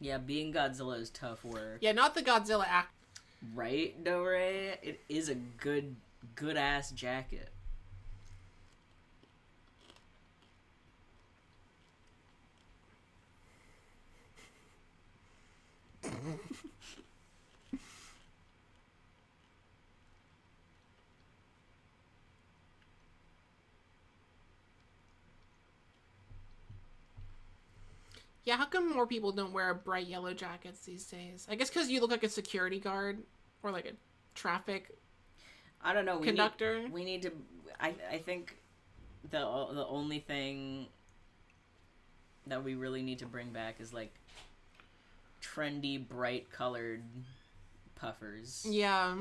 Yeah, being Godzilla is tough work. Yeah, not the Godzilla act. Right, Dore? It is a good ass jacket. Yeah, how come more people don't wear bright yellow jackets these days? I guess because you look like a security guard or like a traffic I don't know. Conductor. We need to. I think the only thing that we really need to bring back is like trendy, bright colored puffers. Yeah.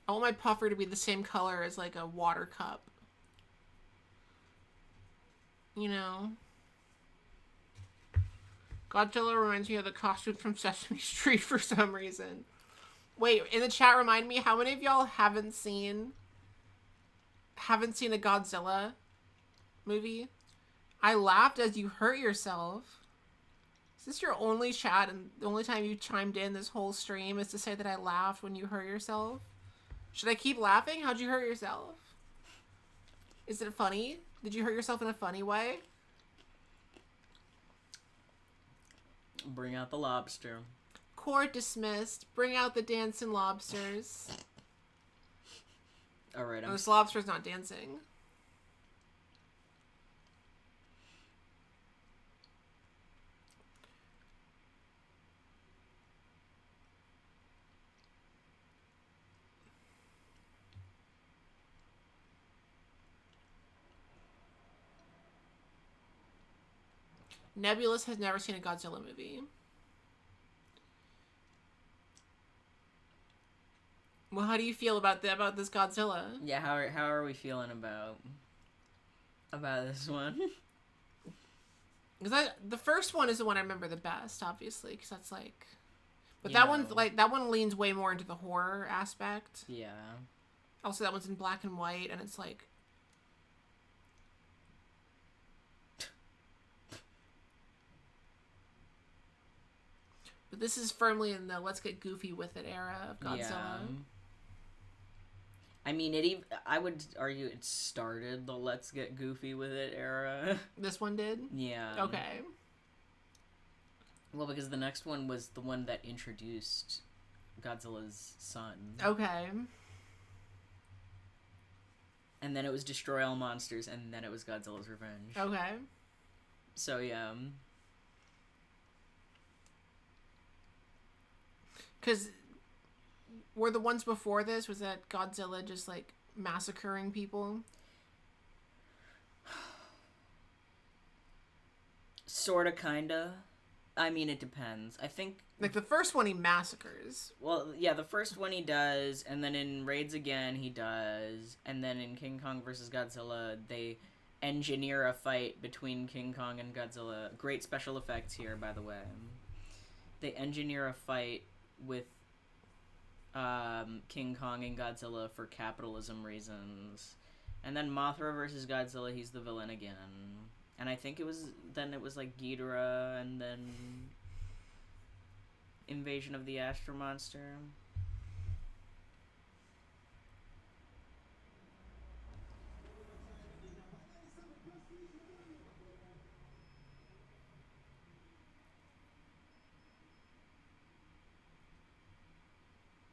I want my puffer to be the same color as like a water cup. You know? Godzilla reminds me of the costume from Sesame Street for some reason. Wait, in the chat, remind me, how many of y'all haven't seen a Godzilla movie? I laughed as you hurt yourself. Is this your only chat and the only time you chimed in this whole stream is to say that I laughed when you hurt yourself? Should I keep laughing? How'd you hurt yourself? Is it funny? Did you hurt yourself in a funny way? Bring out the lobster. Court dismissed. Bring out the dancing lobsters. Alright, This lobster's not dancing. Nebulous has never seen a Godzilla movie. Well, how do you feel about this Godzilla? Yeah, how are we feeling about this one? Because the first one is the one I remember the best, obviously, because that's like, but You that know. one's like that one leans way more into the horror aspect. Yeah. Also, that one's in black and white, and it's like. But this is firmly in the let's get goofy with it era of Godzilla. Yeah. I mean, I would argue it started the let's get goofy with it era. This one did? Yeah. Okay. Well, because the next one was the one that introduced Godzilla's son. Okay. And then it was Destroy All Monsters, and then it was Godzilla's Revenge. Okay. So, yeah. Because were the ones before this, was that Godzilla just, like, massacring people? Sorta, kinda. I mean, it depends. I think... Like, the first one he massacres. Well, yeah, the first one he does, and then in Raids Again he does, and then in King Kong vs. Godzilla, they engineer a fight between King Kong and Godzilla. Great special effects here, by the way. They engineer a fight with King Kong and Godzilla for capitalism reasons. And then Mothra vs. Godzilla, he's the villain again. And I think it was like Ghidorah, and then Invasion of the Astro Monster.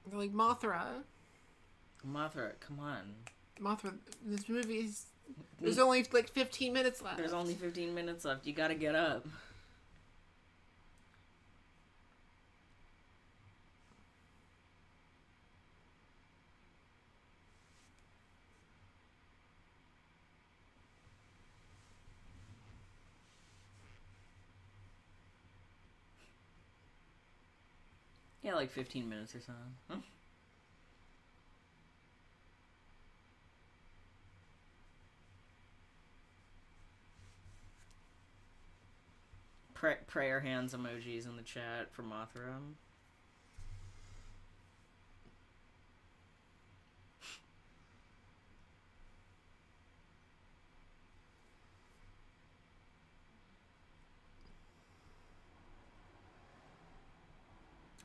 They're like, Mothra, come on. Mothra, this movie is... There's only, like, 15 minutes left. There's only 15 minutes left. You gotta get up. Yeah, like 15 minutes or so. Huh? Prayer hands emojis in the chat for Mothra.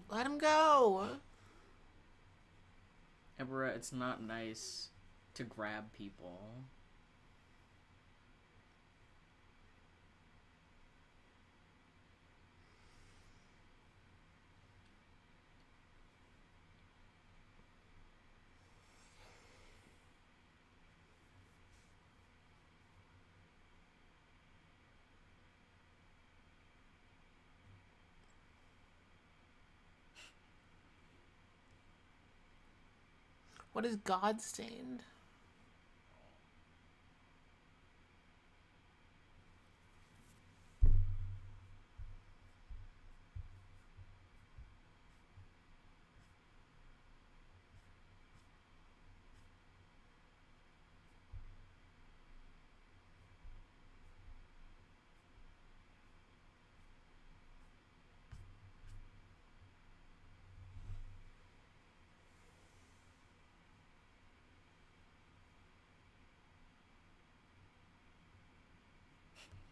Let him go. Ebirah, it's not nice to grab people. What is God stained?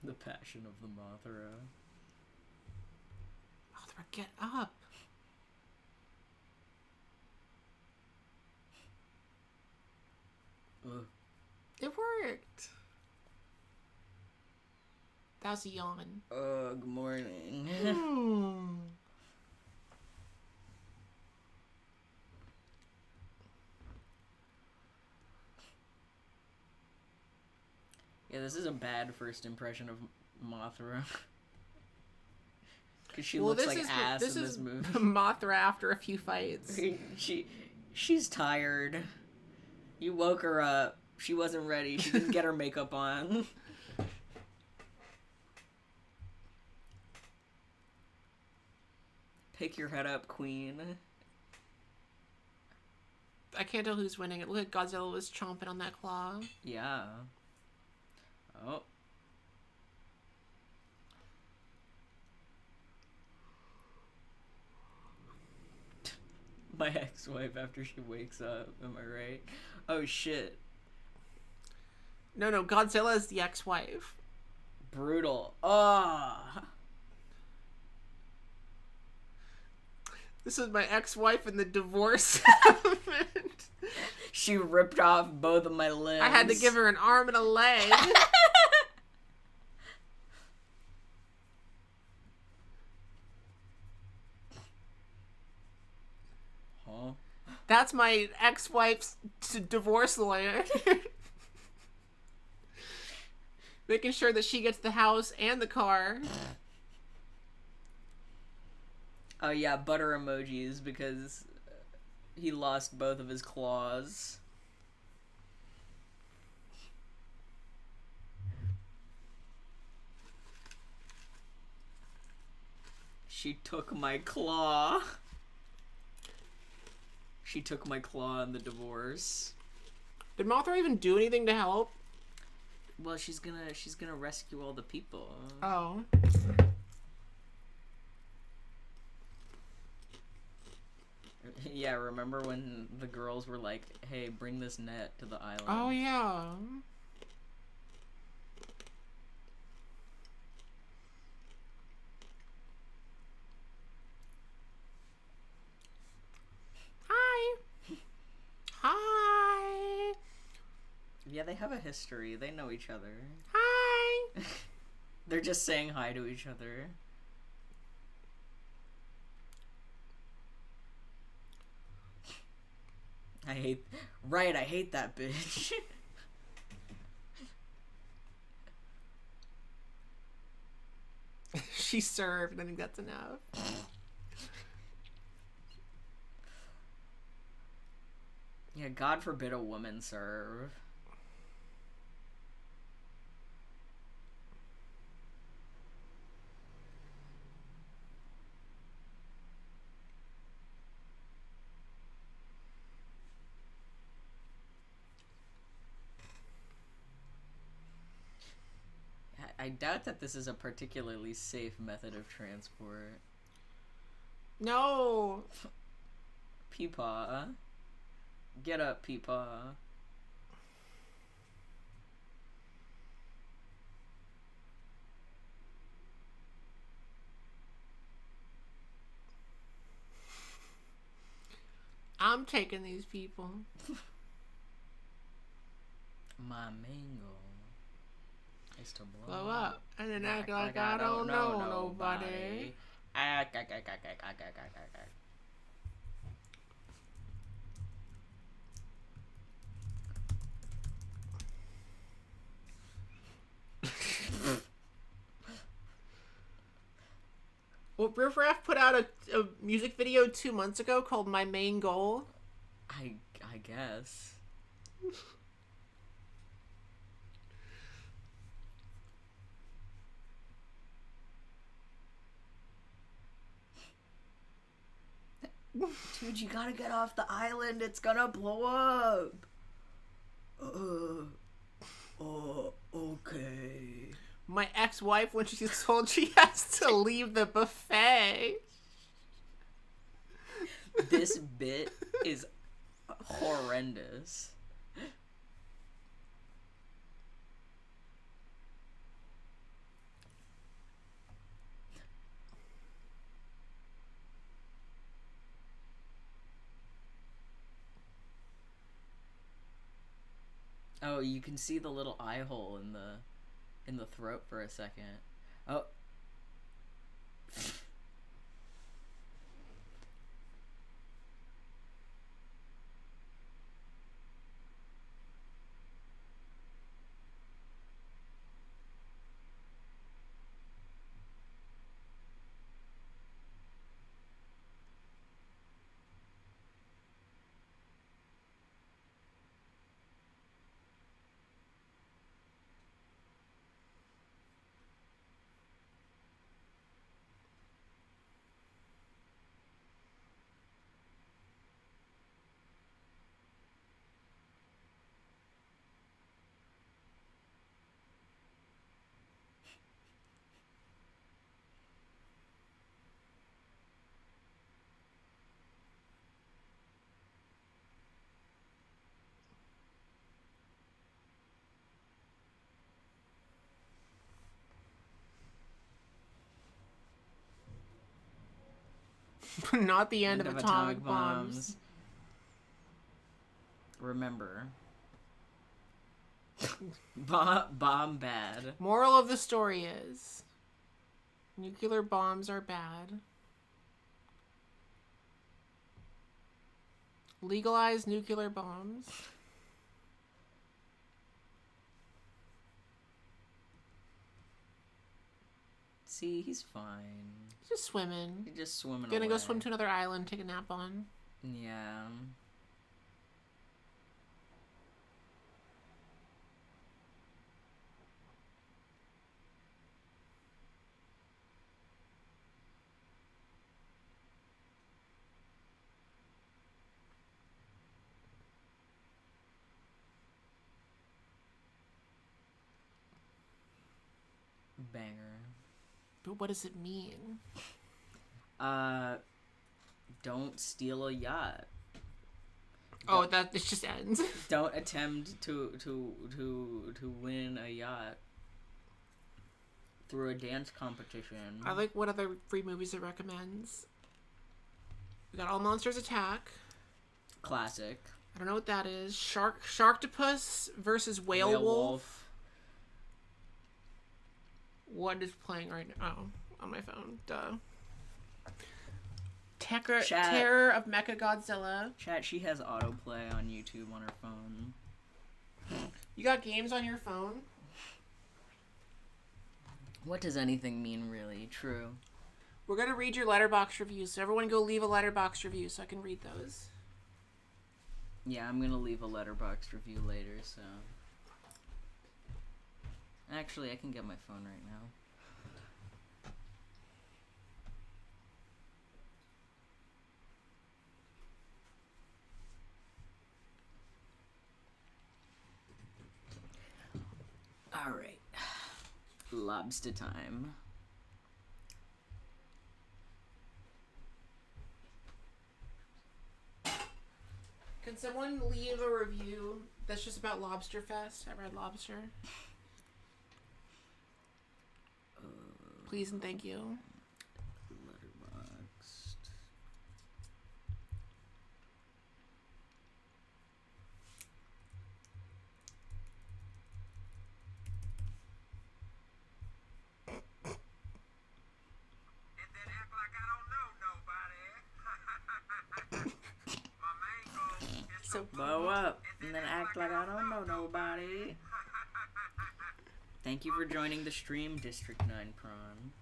The Passion of the Mothra. Mothra, get up. Ugh. It worked. That was a yawn. Good morning. Yeah, this is a bad first impression of Mothra. Because she looks like ass in this movie. Mothra after a few fights. She's tired. You woke her up. She wasn't ready. She didn't get her makeup on. Pick your head up, queen. I can't tell who's winning. It looked like Godzilla was chomping on that claw. Yeah. Oh. My ex-wife after she wakes up. Am I right? Oh, shit. No, Godzilla is the ex-wife. Brutal. Oh. This is my ex-wife in the divorce settlement. She ripped off both of my limbs. I had to give her an arm and a leg. Huh? That's my ex-wife's divorce lawyer. Making sure that she gets the house and the car. Oh yeah, butter emojis because he lost both of his claws. She took my claw. She took my claw in the divorce. Did Mothra even do anything to help? Well, she's gonna rescue all the people. Oh. Yeah, remember when the girls were like, hey, bring this net to the island? Oh, yeah. Hi. Hi. Yeah, they have a history. They know each other. Hi. They're just saying hi to each other. I hate that bitch. She served. I think that's enough. Yeah, God forbid a woman serve. I doubt that this is a particularly safe method of transport. No. Peepaw. Get up, Peepaw. I'm taking these people. My mango is to Blow up and then act like I don't know nobody. Well, Riff Raff put out a music video 2 months ago called My Main Goal. I guess. Dude, you gotta get off the island. It's gonna blow up. Oh, okay. My ex-wife, when she's told she has to leave the buffet. This bit is horrendous. Oh, you can see the little eye hole in the throat for a second. Oh. Not the end of atomic bombs. Remember. Bomb bad. Moral of the story is nuclear bombs are bad. Legalize nuclear bombs. See, he's fine. He's just swimming. He's just swimming Gonna away. go swim to another island, take a nap on. Yeah. Banger. But what does it mean? Don't steal a yacht. Oh, that it just ends. Don't attempt to win a yacht through a dance competition. I like what other free movies it recommends. We got All Monsters Attack. Classic. I don't know what that is. Sharktopus versus Whale Wolf. What is playing right now? Oh, on my phone. Duh. Terror of Mechagodzilla. Chat, she has autoplay on YouTube on her phone. You got games on your phone? What does anything mean, really? True. We're going to read your Letterboxd reviews, so everyone go leave a Letterboxd review so I can read those. Yeah, I'm going to leave a Letterboxd review later, so... Actually, I can get my phone right now. Alright. Lobster time. Can someone leave a review that's just about Lobster Fest at Red Lobster? Please and thank you. Letterboxd. So Blow up and then act like I don't know nobody. Thank you for joining the stream, District 9 Prawn.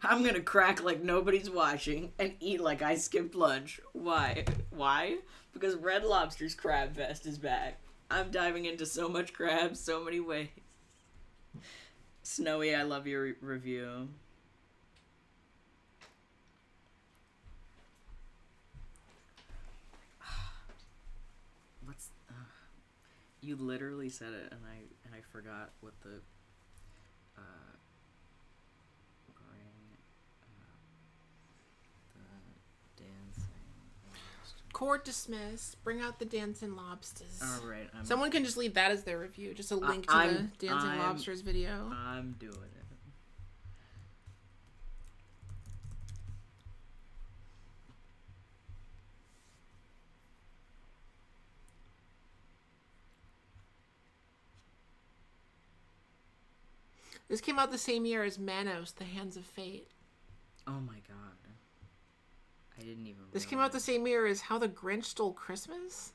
I'm gonna crack like nobody's watching and eat like I skipped lunch. Why? Why? Because Red Lobster's Crab Fest is back. I'm diving into so much crab, so many ways. Snowy, I love your review. You literally said it, and I forgot what the the dancing. Court dismissed. Bring out the dancing lobsters. All right. Someone can just leave that as their review. Just a link to the dancing lobsters video. I'm doing it. . This came out the same year as Manos, The Hands of Fate. Oh my god. I didn't even This came out the same year as How the Grinch Stole Christmas?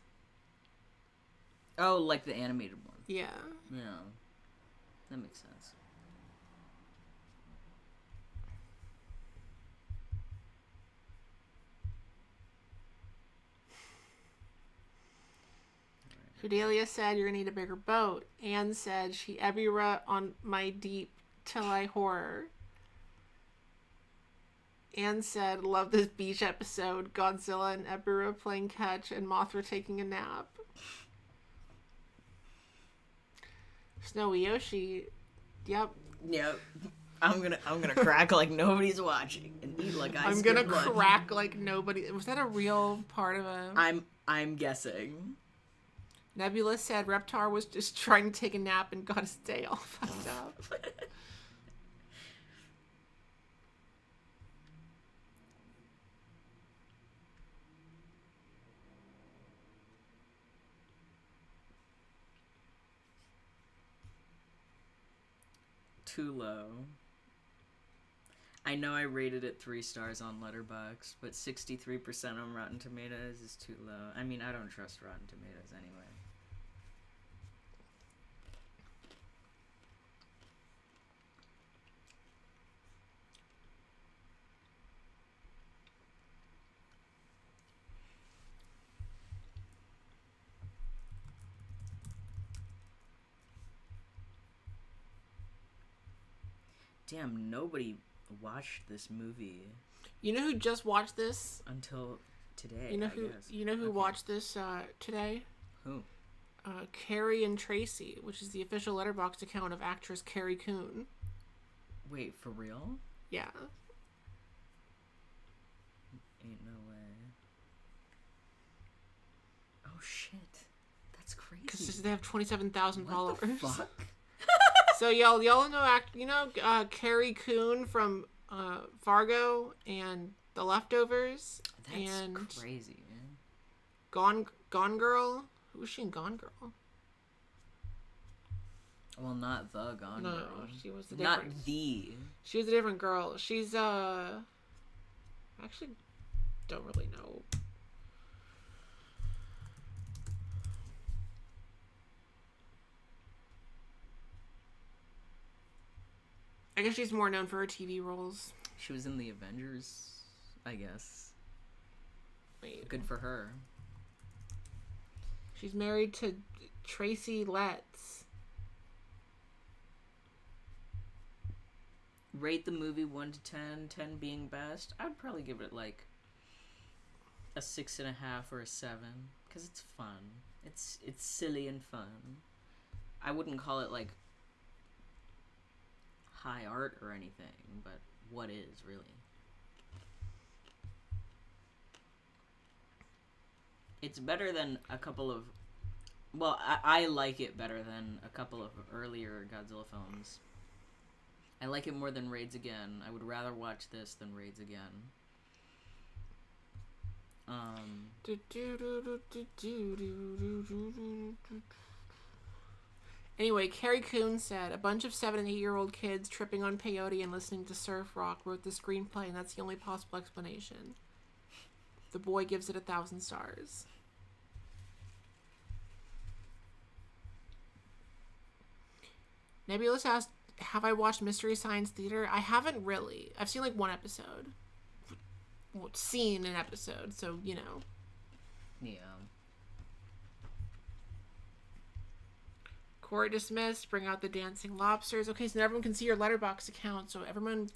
Oh, like the animated one. Yeah. Yeah. That makes sense. Cordelia said, you're going to need a bigger boat. Anne said, she Ebirah on my deep till I horror. Anne said, love this beach episode. Godzilla and Ebirah playing catch and Mothra taking a nap. Snowy Yoshi, yep. Yep. I'm gonna crack like nobody's watching and eat like I. I'm gonna crack like nobody. Was that a real part of a? I'm guessing. Nebula said Reptar was just trying to take a nap and got his day all fucked up. Too low. I know I rated it 3 stars on Letterboxd, but 63% on Rotten Tomatoes is too low. I mean, I don't trust Rotten Tomatoes anyway. Damn, nobody watched this movie. You know who just watched this? Until today, You know I who? guess. You know who watched this today? Who? Carrie and Tracy, which is the official Letterboxd account of actress Carrie Coon. Wait, for real? Yeah. Ain't no way. Oh shit. That's crazy. Because they have 27,000 followers. What the fuck? So y'all know Carrie Coon from Fargo and The Leftovers. That's and crazy, man. Gone Girl. Who was she in Gone Girl? Well, not the Gone No, Girl. she was the Not different. the. She was a different girl. She's actually don't really know. I guess she's more known for her TV roles. She was in the Avengers, I guess. Wait. Good for her. She's married to Tracy Letts. Rate the movie 1 to 10, 10 being best. I would probably give it like a 6.5 or a 7 because it's fun. It's silly and fun. I wouldn't call it like high art or anything, but what is really? It's better than a couple of. Well, I like it better than a couple of earlier Godzilla films. I like it more than Raids Again. I would rather watch this than Raids Again. Anyway, Carrie Coon said, a bunch of 7 and 8-year-old kids tripping on peyote and listening to surf rock wrote the screenplay, and that's the only possible explanation. The boy gives it 1,000 stars. Nebulous asked, have I watched Mystery Science Theater? I haven't really. I've seen like one episode. Well, seen an episode, so, you know. Yeah. Court dismissed. Bring out the dancing lobsters. Okay, so now everyone can see your Letterboxd account. So everyone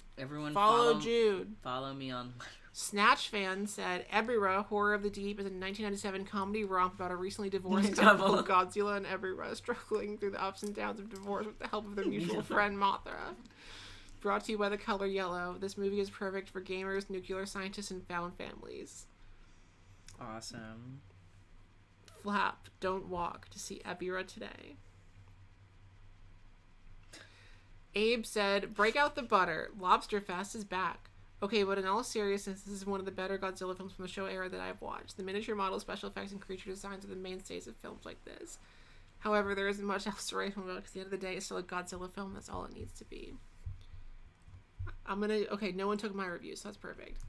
follow Jude. Follow me on. Snatch fan said, Ebirah, Horror of the Deep is a 1997 comedy romp about a recently divorced couple, Godzilla and Ebirah, struggling through the ups and downs of divorce with the help of their mutual friend Mothra. Brought to you by the color yellow. This movie is perfect for gamers, nuclear scientists, and found families. Awesome. Flap, don't walk to see Ebirah today. Abe said, break out the butter. Lobster Fest is back. Okay, but in all seriousness, this is one of the better Godzilla films from the show era that I've watched. The miniature model, special effects, and creature designs are the mainstays of films like this. However, there isn't much else to write home about because at the end of the day, it's still a Godzilla film. That's all it needs to be. Okay, no one took my review, so that's perfect.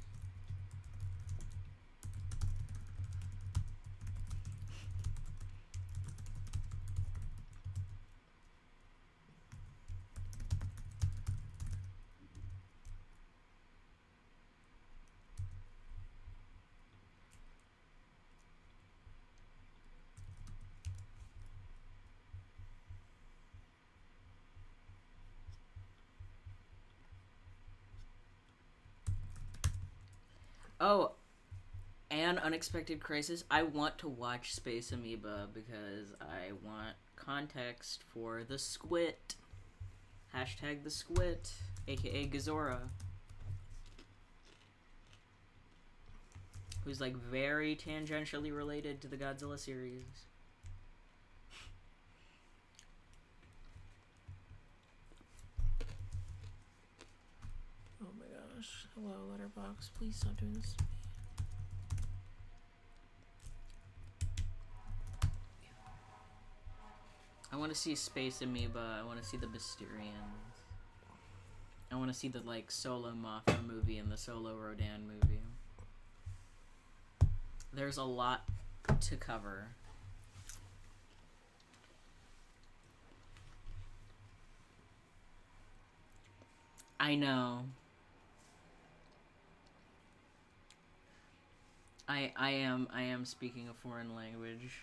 Oh, and Unexpected Crisis. I want to watch Space Amoeba because I want context for the squid. Hashtag the squid, aka Gazora. Who's like very tangentially related to the Godzilla series. Oh my gosh. Hello, Letterboxd. Please stop doing this to me. I want to see Space Amoeba. I want to see the Mysterians. I want to see the like Solo Mothra movie and the Solo Rodan movie. There's a lot to cover. I know. I am speaking a foreign language.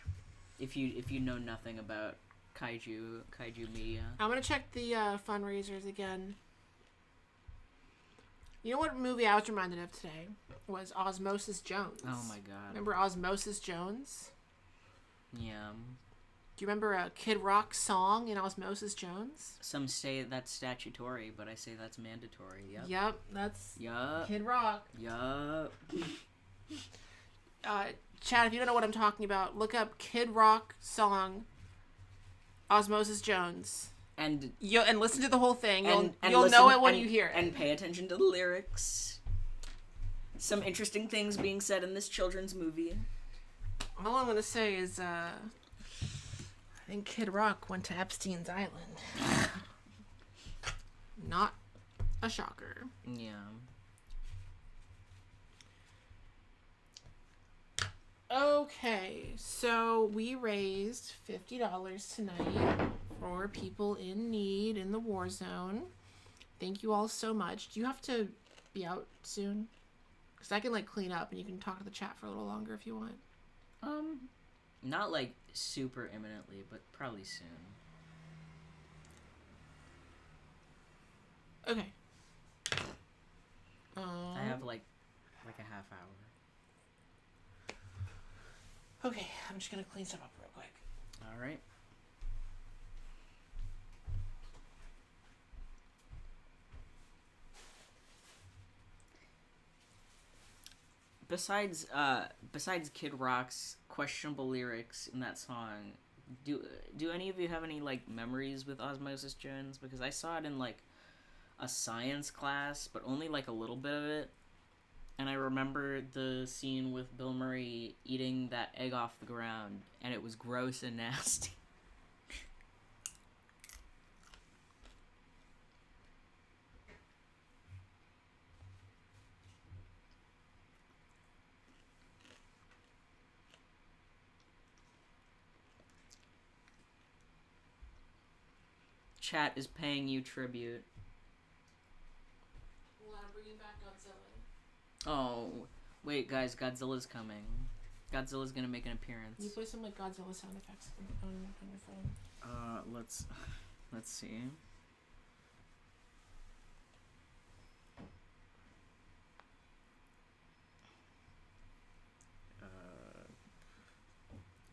If you know nothing about kaiju media. I'm gonna check the fundraisers again. You know what movie I was reminded of today was Osmosis Jones. Oh my god. Remember Osmosis Jones? Yeah. Do you remember a Kid Rock song in Osmosis Jones? Some say that's statutory, but I say that's mandatory. Yep. Yep, that's Yup. Kid Rock. Yup. Chad, if you don't know what I'm talking about, look up Kid Rock song Osmosis Jones. And listen to the whole thing. You'll listen, know it when you hear it. And pay attention to the lyrics. Some interesting things being said in this children's movie. All I'm gonna say is, I think Kid Rock went to Epstein's Island. Not a shocker. Yeah. Okay, so we raised $50 tonight for people in need in the war zone. Thank you all so much. Do you have to be out soon? Because I can like clean up and you can talk to the chat for a little longer if you want. Not like super imminently, but probably soon. Okay. I have like a half hour. Okay, I'm just gonna clean stuff up real quick. All right. Besides Kid Rock's questionable lyrics in that song, do any of you have any like memories with Osmosis Jones? Because I saw it in like a science class, but only like a little bit of it. And I remember the scene with Bill Murray eating that egg off the ground, and it was gross and nasty. Chat is paying you tribute. Well, I'm bringing back Godzilla. Oh, wait, guys, Godzilla's coming. Godzilla's gonna make an appearance. Can you play some like Godzilla sound effects on your phone? Let's see.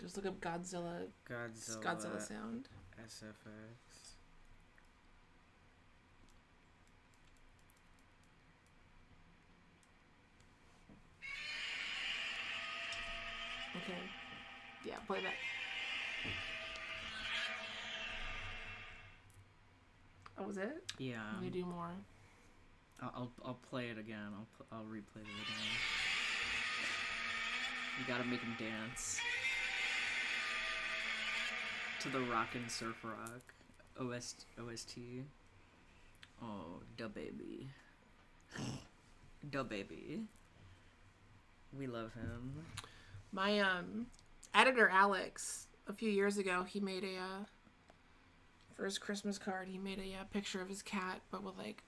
Just look up Godzilla sound. SFX. Okay. Yeah, play that. Oh, was it? Yeah. We do more. I'll play it again. I'll replay it again. You gotta make him dance. to the Rockin' Surf Rock OST. Oh, da baby. Da baby. We love him. My editor Alex, a few years ago, he made a for his Christmas card, he made a picture of his cat, but with like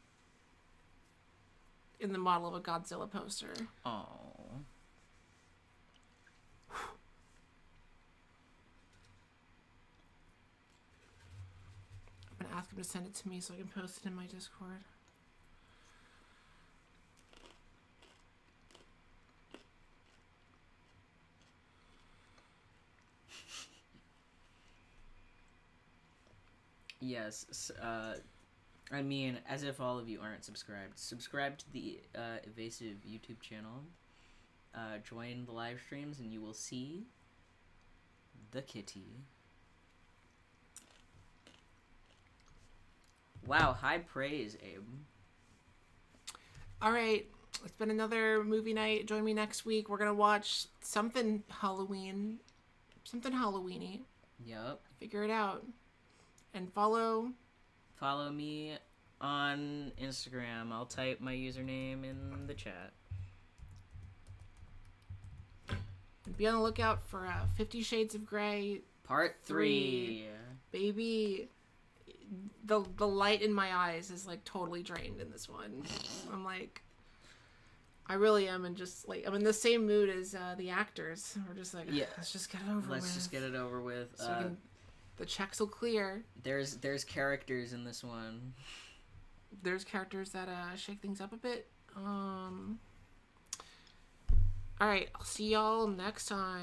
in the model of a Godzilla poster. Oh. I'm gonna ask him to send it to me so I can post it in my Discord. Yes. I mean, as if all of you aren't subscribed. Subscribe to the Evasive YouTube channel. Join the live streams and you will see the kitty. Wow, high praise, Abe. All right, it's been another movie night. Join me next week. We're gonna watch something Halloween, something Halloweeny. Yup. Figure it out, and follow me on Instagram. I'll type my username in the chat. And be on the lookout for 50 Shades of Grey Part 3. Baby, the light in my eyes is like totally drained in this one. I'm like, I really am, and just like I'm in the same mood as the actors. We're just like, Yeah, let's just get it over with. Let's just get it over with. So the checks will clear. There's characters in this one. There's characters that shake things up a bit. All right, I'll see y'all next time.